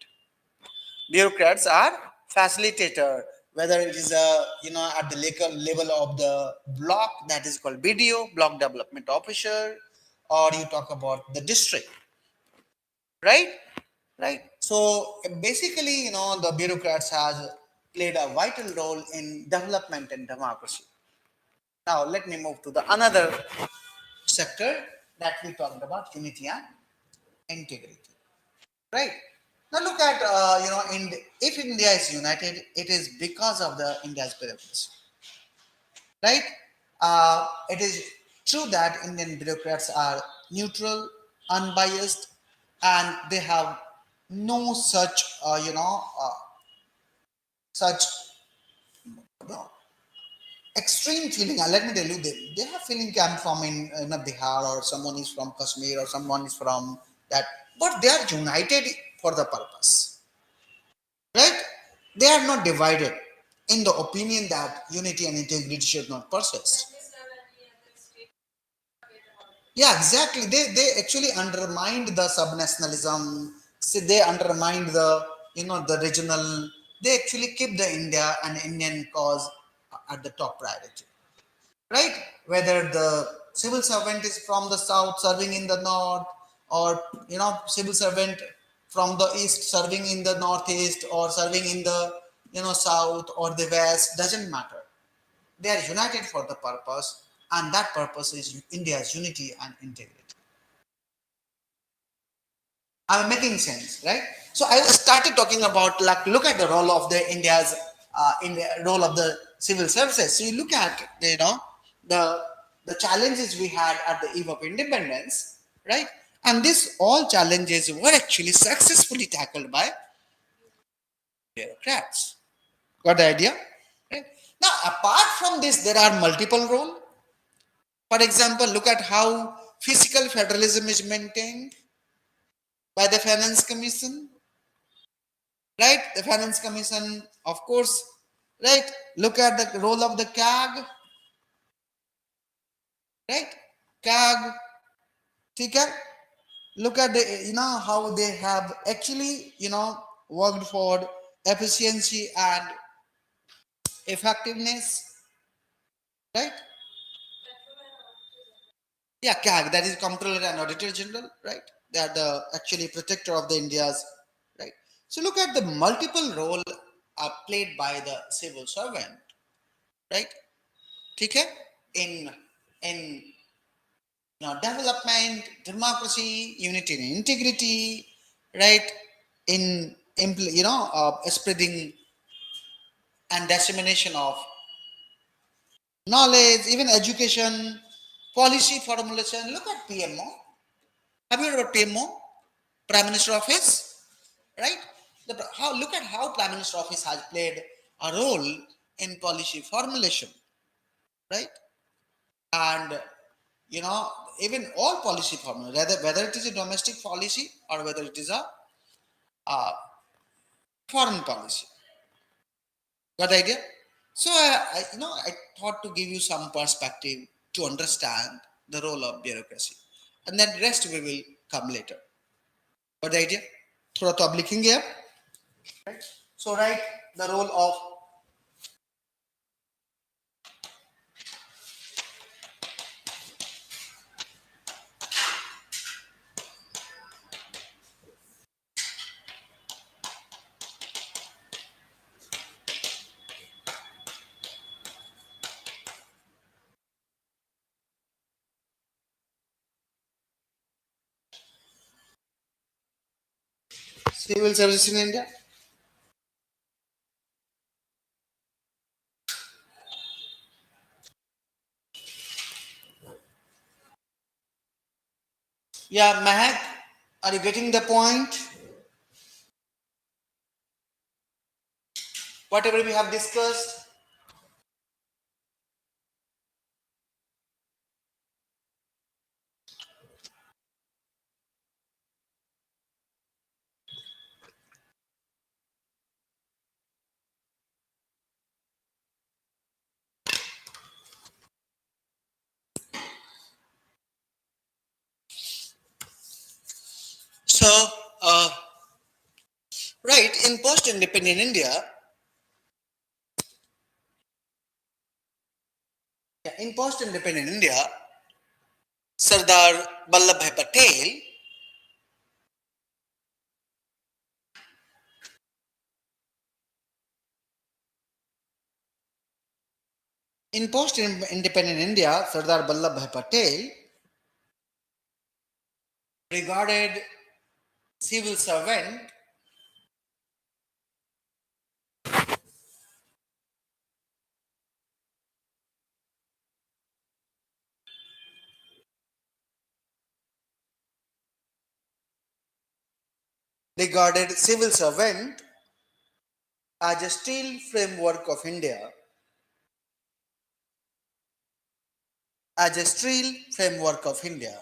Bureaucrats are facilitator, whether it is at the level of the block, that is called BDO, block development officer, or you talk about the district, right? Right. So basically, the bureaucrats has played a vital role in development and democracy. Now let me move to the another sector that we talked about, unity and integrity. Right. Now look at if India is united, it is because of the India's bureaucracy. Right. It is true that Indian bureaucrats are neutral, unbiased, and they have no such such uh, extreme feeling. Let me tell you, they have feeling come from in Bihar, or someone is from Kashmir, or someone is from that, but they are united for the purpose, right? They are not divided in the opinion that unity and integrity should not persist. Yeah, exactly. They actually undermined the subnationalism. See, they undermined the the regional. They actually keep the India and Indian cause at the top priority, right? Whether the civil servant is from the south serving in the north, or civil servant from the east serving in the northeast, or serving in the south or the west, doesn't matter. They are united for the purpose, and that purpose is India's unity and integrity. I'm making sense, right? So I started talking about, like, look at the role of the India's in the role of the civil services. So you look at the the challenges we had at the eve of independence, right? And this all challenges were actually successfully tackled by bureaucrats. Got the idea? Right? Now, apart from this, there are multiple roles. For example, look at how fiscal federalism is maintained by the Finance Commission, right? The Finance Commission, of course, right? Look at the role of the CAG, right? CAG, okay? Look at the how they have actually worked for efficiency and effectiveness, right? Yeah, CAG, that is Comptroller and Auditor General, right? They are the actually protector of the India's, right? So look at the multiple role played by the civil servant, right? Okay? In in development, democracy, unity and integrity, right? In spreading and dissemination of knowledge, even education, policy formulation. Look at PMO. Have you heard about PMO? Prime Minister Office, right? Look at how Prime Minister Office has played a role in policy formulation, right? And even all policy formula, whether it is a domestic policy or whether it is a uh, foreign policy. Got the idea? So I thought to give you some perspective to understand the role of bureaucracy, and then rest we will come later. Got the idea? थोड़ा तो आप लिखेंगे आप, right? So write the role of civil services in India. Yeah, Mahak, are you getting the point? Whatever we have discussed. So in post-independent India, Sardar Vallabhbhai Patel in post-independent India, Sardar Vallabhbhai Patel regarded civil servant as a steel framework of India, as a steel framework of India,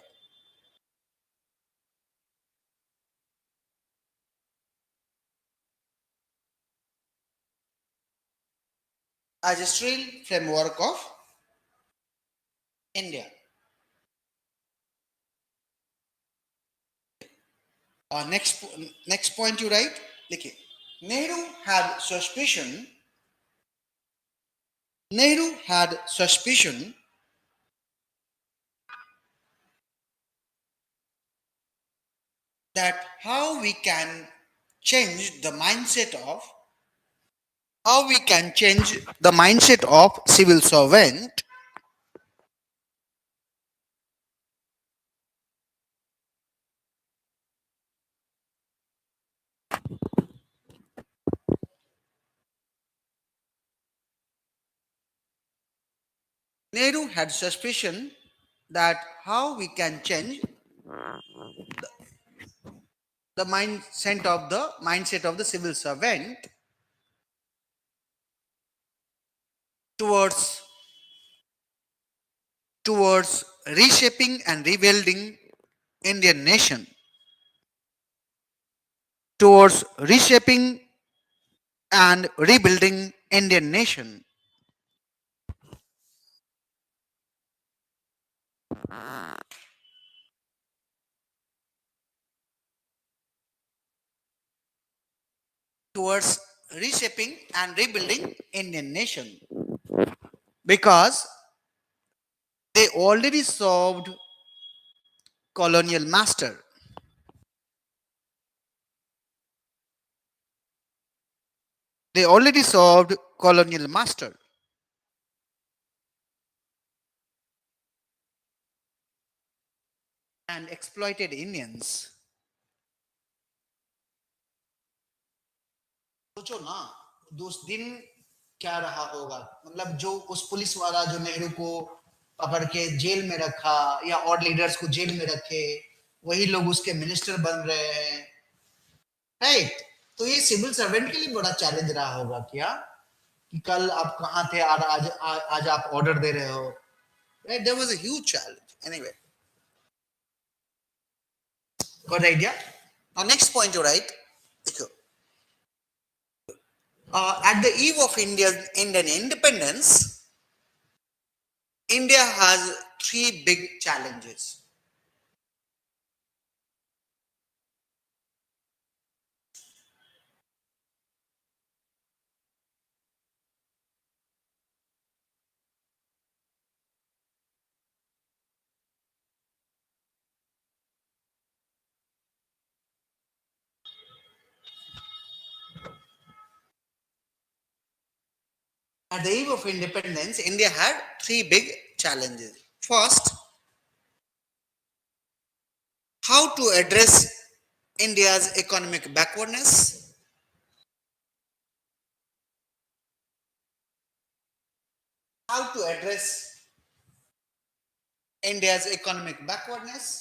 as a steel framework of India. Next point you write. लिखिए Nehru had suspicion. Nehru had suspicion that change the mindset of how we can change the mindset of civil servant Nehru had suspicion that how we can change the mindset of the civil servant towards reshaping and rebuilding Indian nation, towards reshaping and rebuilding Indian nation. Towards reshaping and rebuilding Indian nation, because they already served colonial master. They already served colonial master and exploited Indians. सोचो ना उस दिन क्या रहा होगा, मतलब जो उस पुलिस वाला जो नेहरू को पकड़ के जेल में रखा या और लीडर्स को जेल में रखे, वही लोग उसके मिनिस्टर बन रहे हैं, राइट? तो ये सिविल सर्वेंट के लिए बड़ा चैलेंज रहा होगा क्या, कि कल आप कहां थे और आज आप ऑर्डर दे रहे हो, right? There was a huge challenge. Anyway, got idea? Now next point you right. देखो, at the eve of Indian independence, India has three big challenges. At the eve of independence, India had three big challenges. First, how to address India's economic backwardness. How to address India's economic backwardness.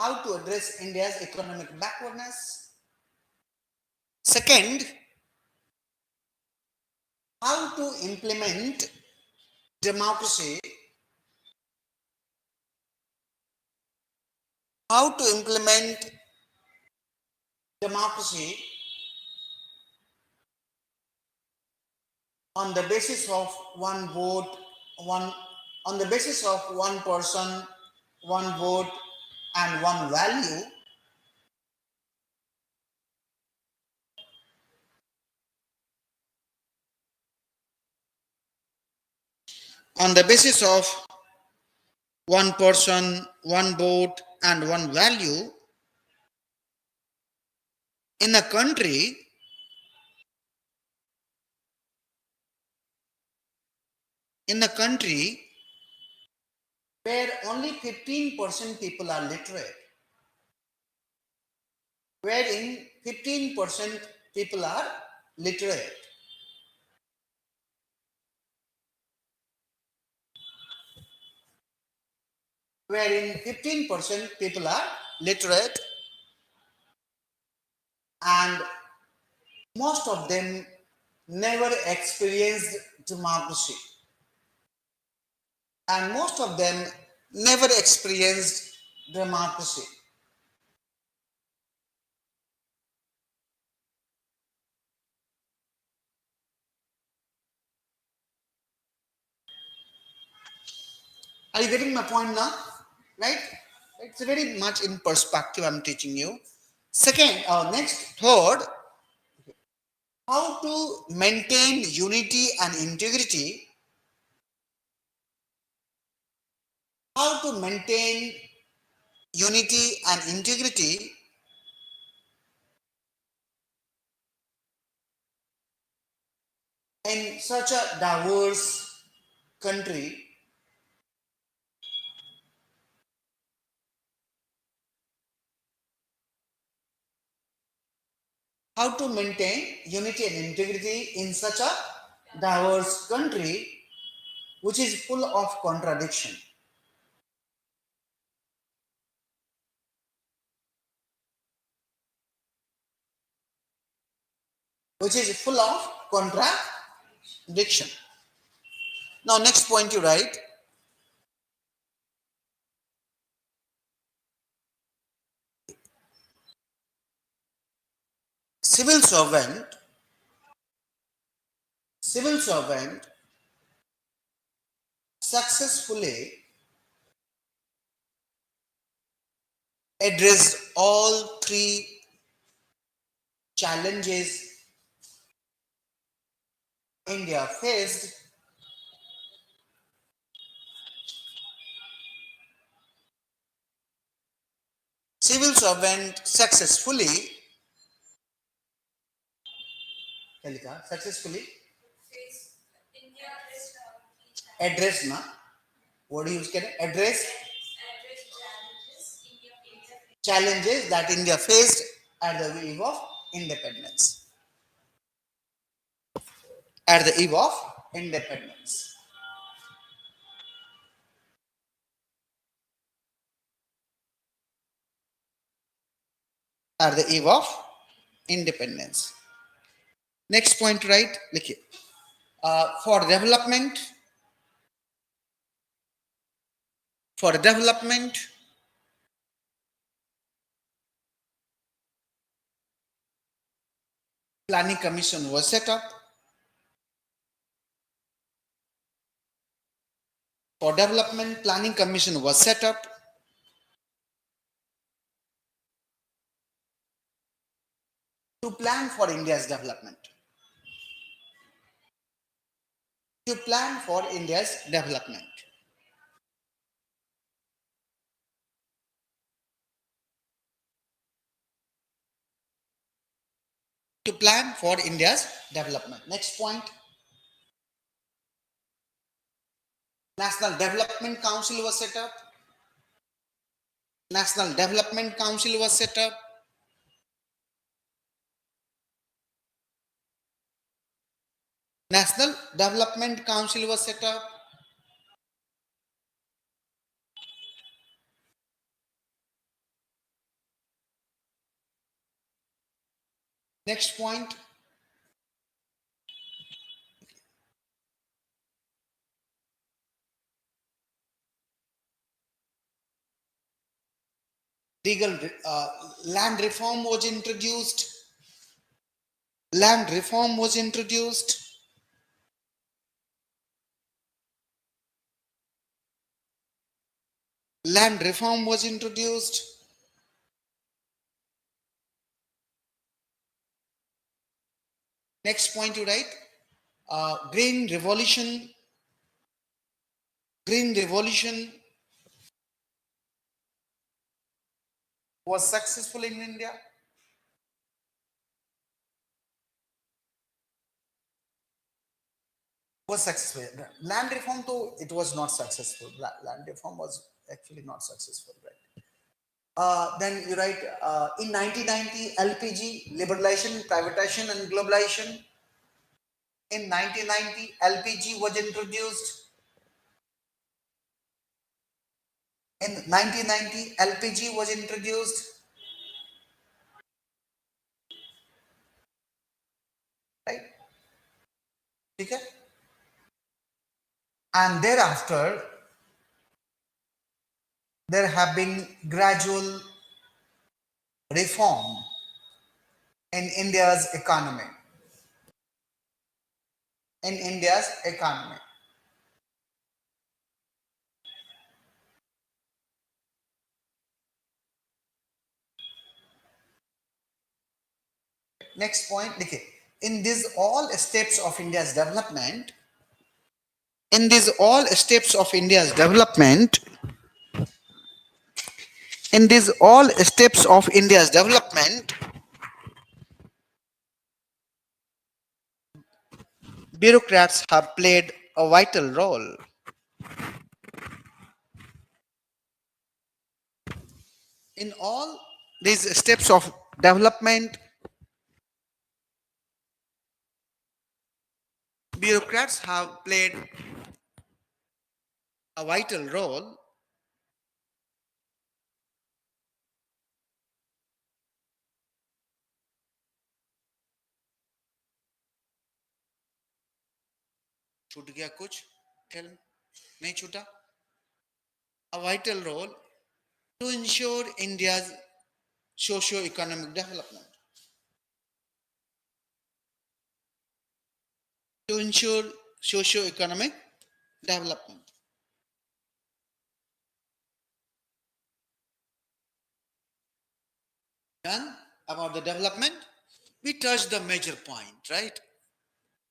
How to address India's economic backwardness. Second, how to implement democracy. How to implement democracy on the basis of one vote, one on the basis of one person, one vote, and one value, on the basis of one person, one vote, and one value, in a country, where only 15% people are literate, wherein 15% people are literate, wherein 15% people are literate, and most of them never experienced democracy, and most of them never experienced democracy. Are you getting my point now? Right? It's very much in perspective I'm teaching you. Second, third, how to maintain unity and integrity. How to maintain unity and integrity in such a diverse country. How to maintain unity and integrity in such a diverse country which is full of contradiction. Which is full of contradiction. Now, next point you write. Civil servant successfully addressed all three challenges India faced civil servant successfully addressed na what do you use address challenges that India faced at the eve of independence. At the eve of independence. At the eve of independence. Next point, right? Look for development, planning commission was set up. For development, planning commission was set up. To plan for India's development. To plan for India's development. To plan for India's development. Next point. National Development Council was set up. National Development Council was set up. National Development Council was set up. Next point. Legal land reform was introduced. Land reform was introduced. Land reform was introduced. Next point you write, green revolution. Green revolution was successful in India. Was successful. Land reform, though, it was not successful. Land reform was actually not successful, right? Then you write, in 1990, LPG, liberalization, privatization, and globalization. In 1990, LPG was introduced. In 1990, LPG was introduced, right? Okay? And thereafter, there have been gradual reform in India's economy. In India's economy. Next point, okay. In these all steps of India's development, in these all steps of India's development, in these all steps of India's development, bureaucrats have played a vital role. In all these steps of development, bureaucrats have played a vital role. छूट गया कुछ? Tell me. नहीं छूटा? A vital role to ensure India's socio-economic development. To ensure socio-economic development. Done about the development. We touched the major point, right?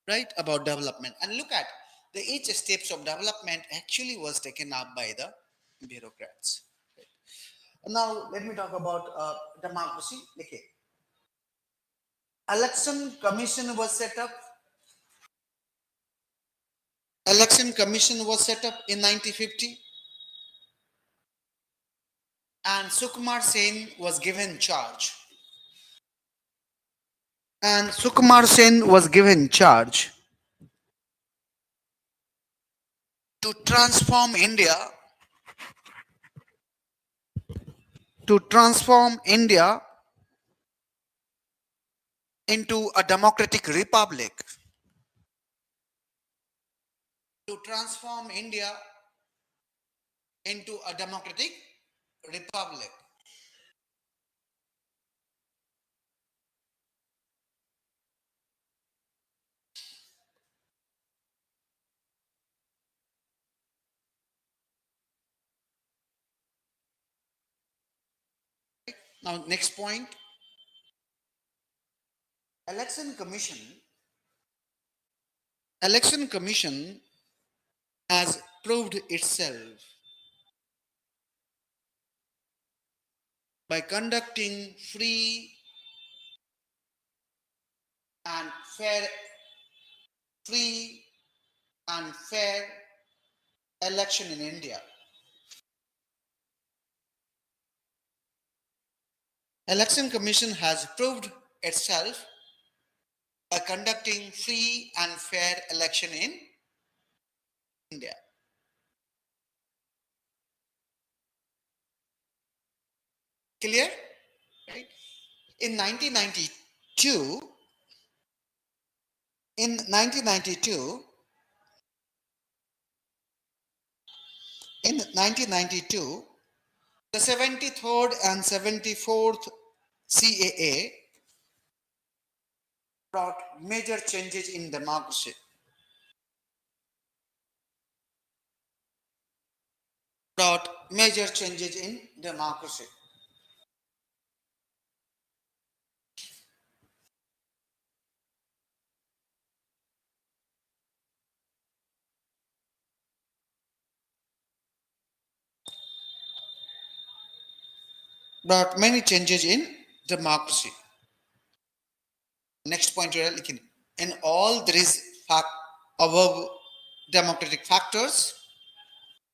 Right, about development. And look at the each steps of development actually was taken up by the bureaucrats. Right? Now let me talk about democracy. Okay. Election commission was set up. Election commission was set up in 1950, and Sukumar Sen was given charge. And Sukumar Sen was given charge to transform India, to transform India into a democratic republic. To transform India into a democratic republic. Now, next point. Election Commission. Election Commission has proved itself by conducting free and fair, free and fair election in India. Election Commission has proved itself by conducting free and fair election in India. Clear? Right? In 1992, in 1992, in 1992, the 73rd and 74th CAA brought major changes in democracy. Dot major changes in democracy. Dot many changes in democracy. Next point here, in all there is above democratic factors.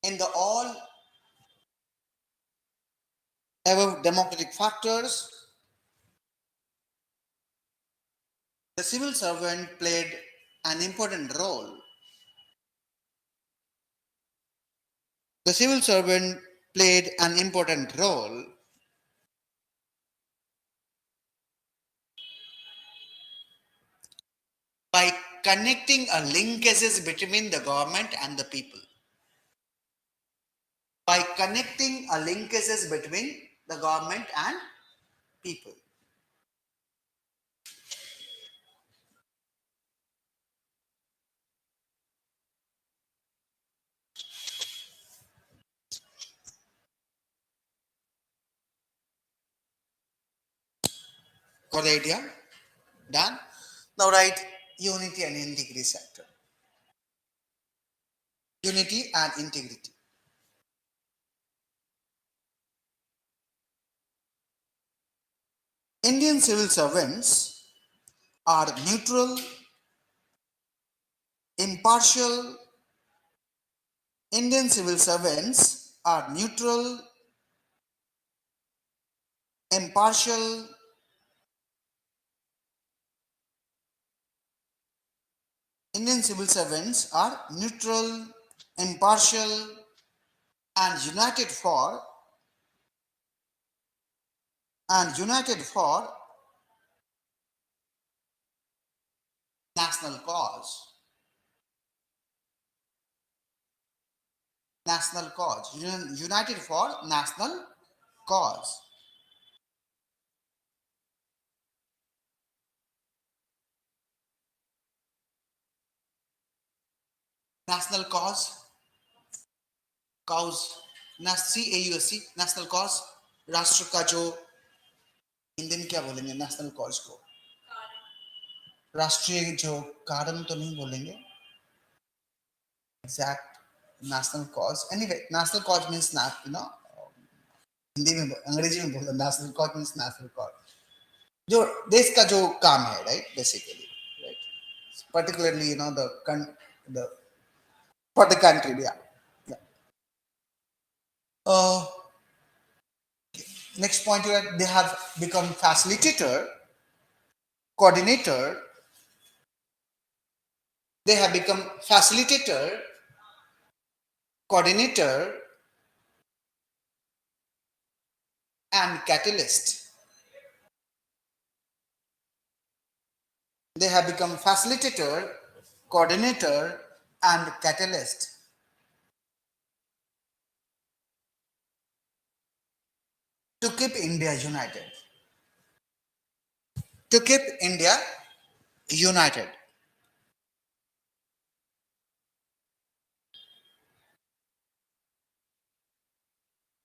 In the all above democratic factors, the civil servant played an important role. The civil servant played an important role by connecting a linkages between the government and the people. By connecting a linkages between the government and people. Got the idea? Done? Now write unity and integrity sector. Unity and integrity. Indian civil servants are neutral, impartial. Indian civil servants are neutral, impartial. Indian civil servants are neutral, impartial, and united for national cause. National cause. United for national cause. National cause. Cause. CAUSC. National cause. राष्ट्र का जो हिंदी में क्या बोलेंगे national cause को? राष्ट्रीय जो कारण तो नहीं बोलेंगे. Exact national cause. Anyway, national cause means Hindi में अंग्रेजी में बोलते national cause means national cause. जो देश का जो काम है, right? Basically, right? Particularly, the for the country, yeah. Next point here, they have become facilitator, coordinator. They have become facilitator, coordinator, and catalyst. They have become facilitator, coordinator, and catalyst. To keep India united. To keep India united.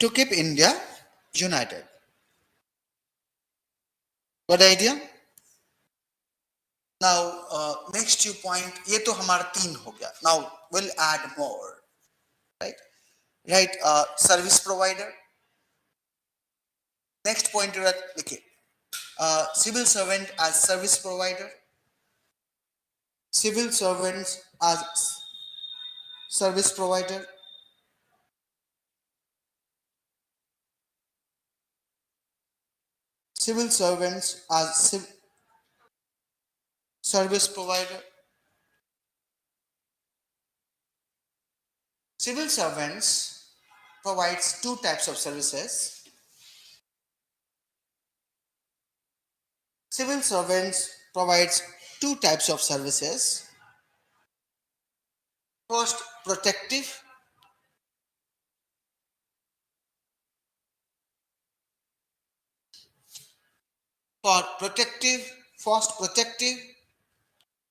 To keep India united. Got the idea? Now, next 2 point, ये तो हमारा 3 हो गया. Now, we'll add more. Right? Right, service provider. Next point, civil servant as service provider. Civil servants as service provider. Civil servants as service provider. Civil servants provides 2 types of services. Civil servants provides 2 types of services. First, protective. First protective.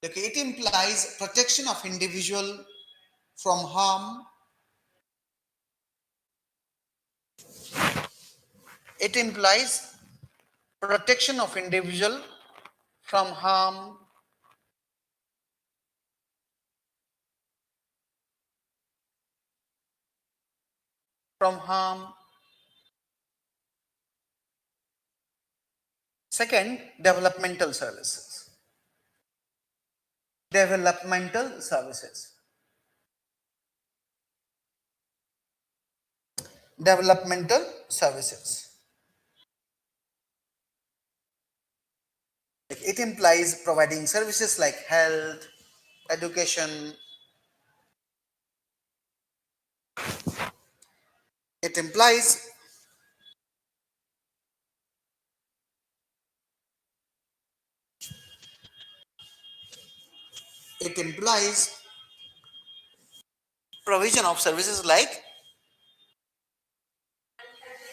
It implies protection of individual from harm. It implies protection of individual from harm, from harm. Second, developmental services. Developmental services. Developmental services. It implies providing services like health, education. It implies it implies provision of services like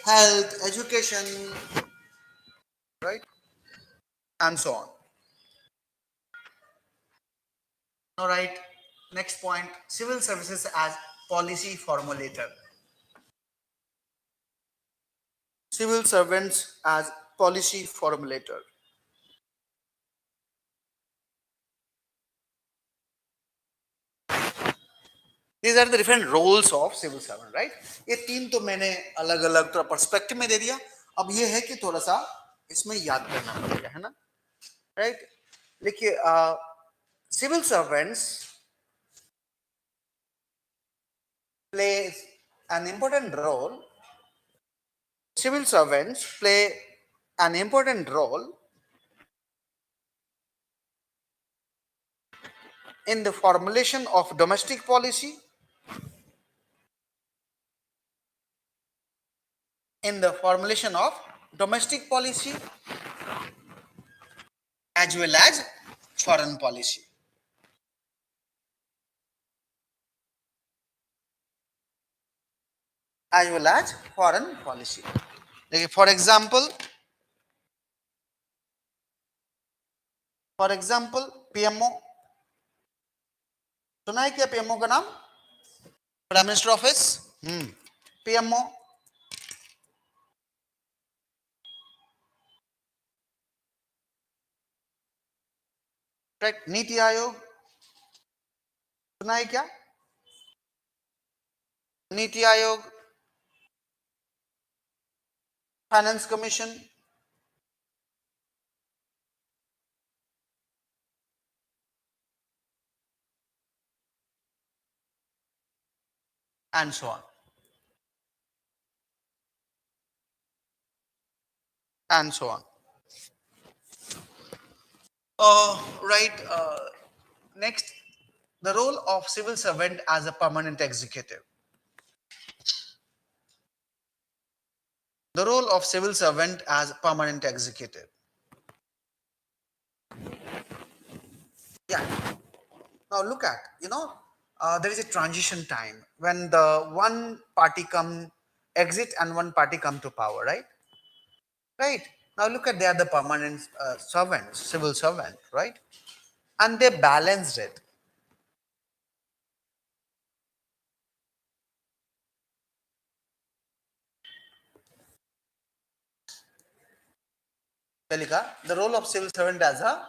health, education, right? And so on. All right. Next point, civil services as policy formulator. Civil servants as policy formulator. These are the different roles of civil servant, right? ये तीन तो मैंने अलग अलग थोड़ा perspective में दे दिया. अब ये है कि थोड़ा सा इसमें याद करना पड़ेगा, है ना? राइट? देखिए, civil servants play an important role. Civil servants play an important role in the formulation of domestic policy, in the formulation of domestic policy as well as foreign policy. As well as foreign policy. For example, PMO. सुना है क्या PMO का नाम? Prime minister office. PMO. Right. NITI Aayog सुना है क्या? NITI Aayog, finance commission, and so on. And so on. Right. Next, the role of civil servant as a permanent executive. The role of civil servant as permanent executive. Yeah. Now look at, there is a transition time when the one party exit and one party come to power, right? Right. Now look at, they are the permanent servants, civil servant, right? And they balanced it. The role of civil servant as a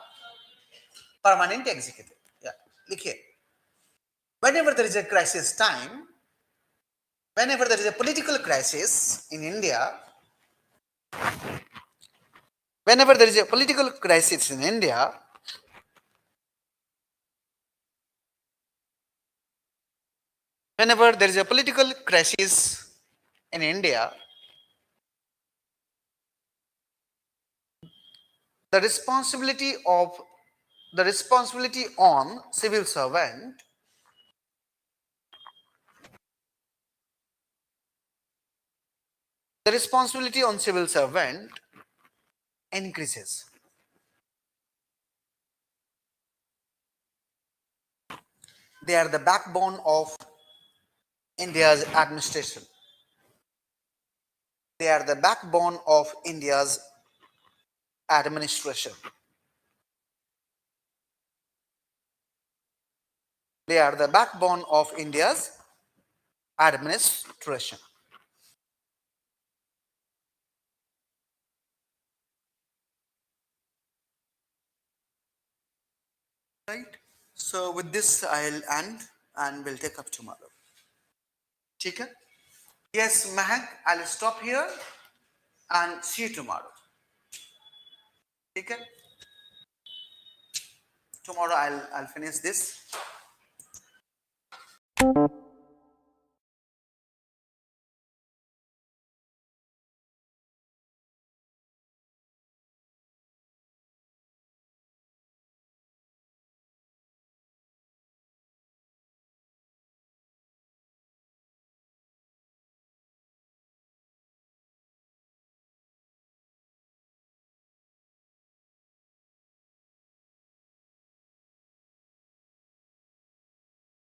permanent executive. Yeah. Likhiye. Whenever there is a crisis time, whenever there is a political crisis in India, whenever there is a political crisis in India, whenever there is a political crisis in India, the responsibility on civil servant increases. They are the backbone of India's administration. They are the backbone of India's administration. They are the backbone of India's administration. right? So with this, I'll end and we'll take up tomorrow. ठीक है? Yes, Mahak, I'll stop here and see you tomorrow. ठीक है? Tomorrow I'll finish this.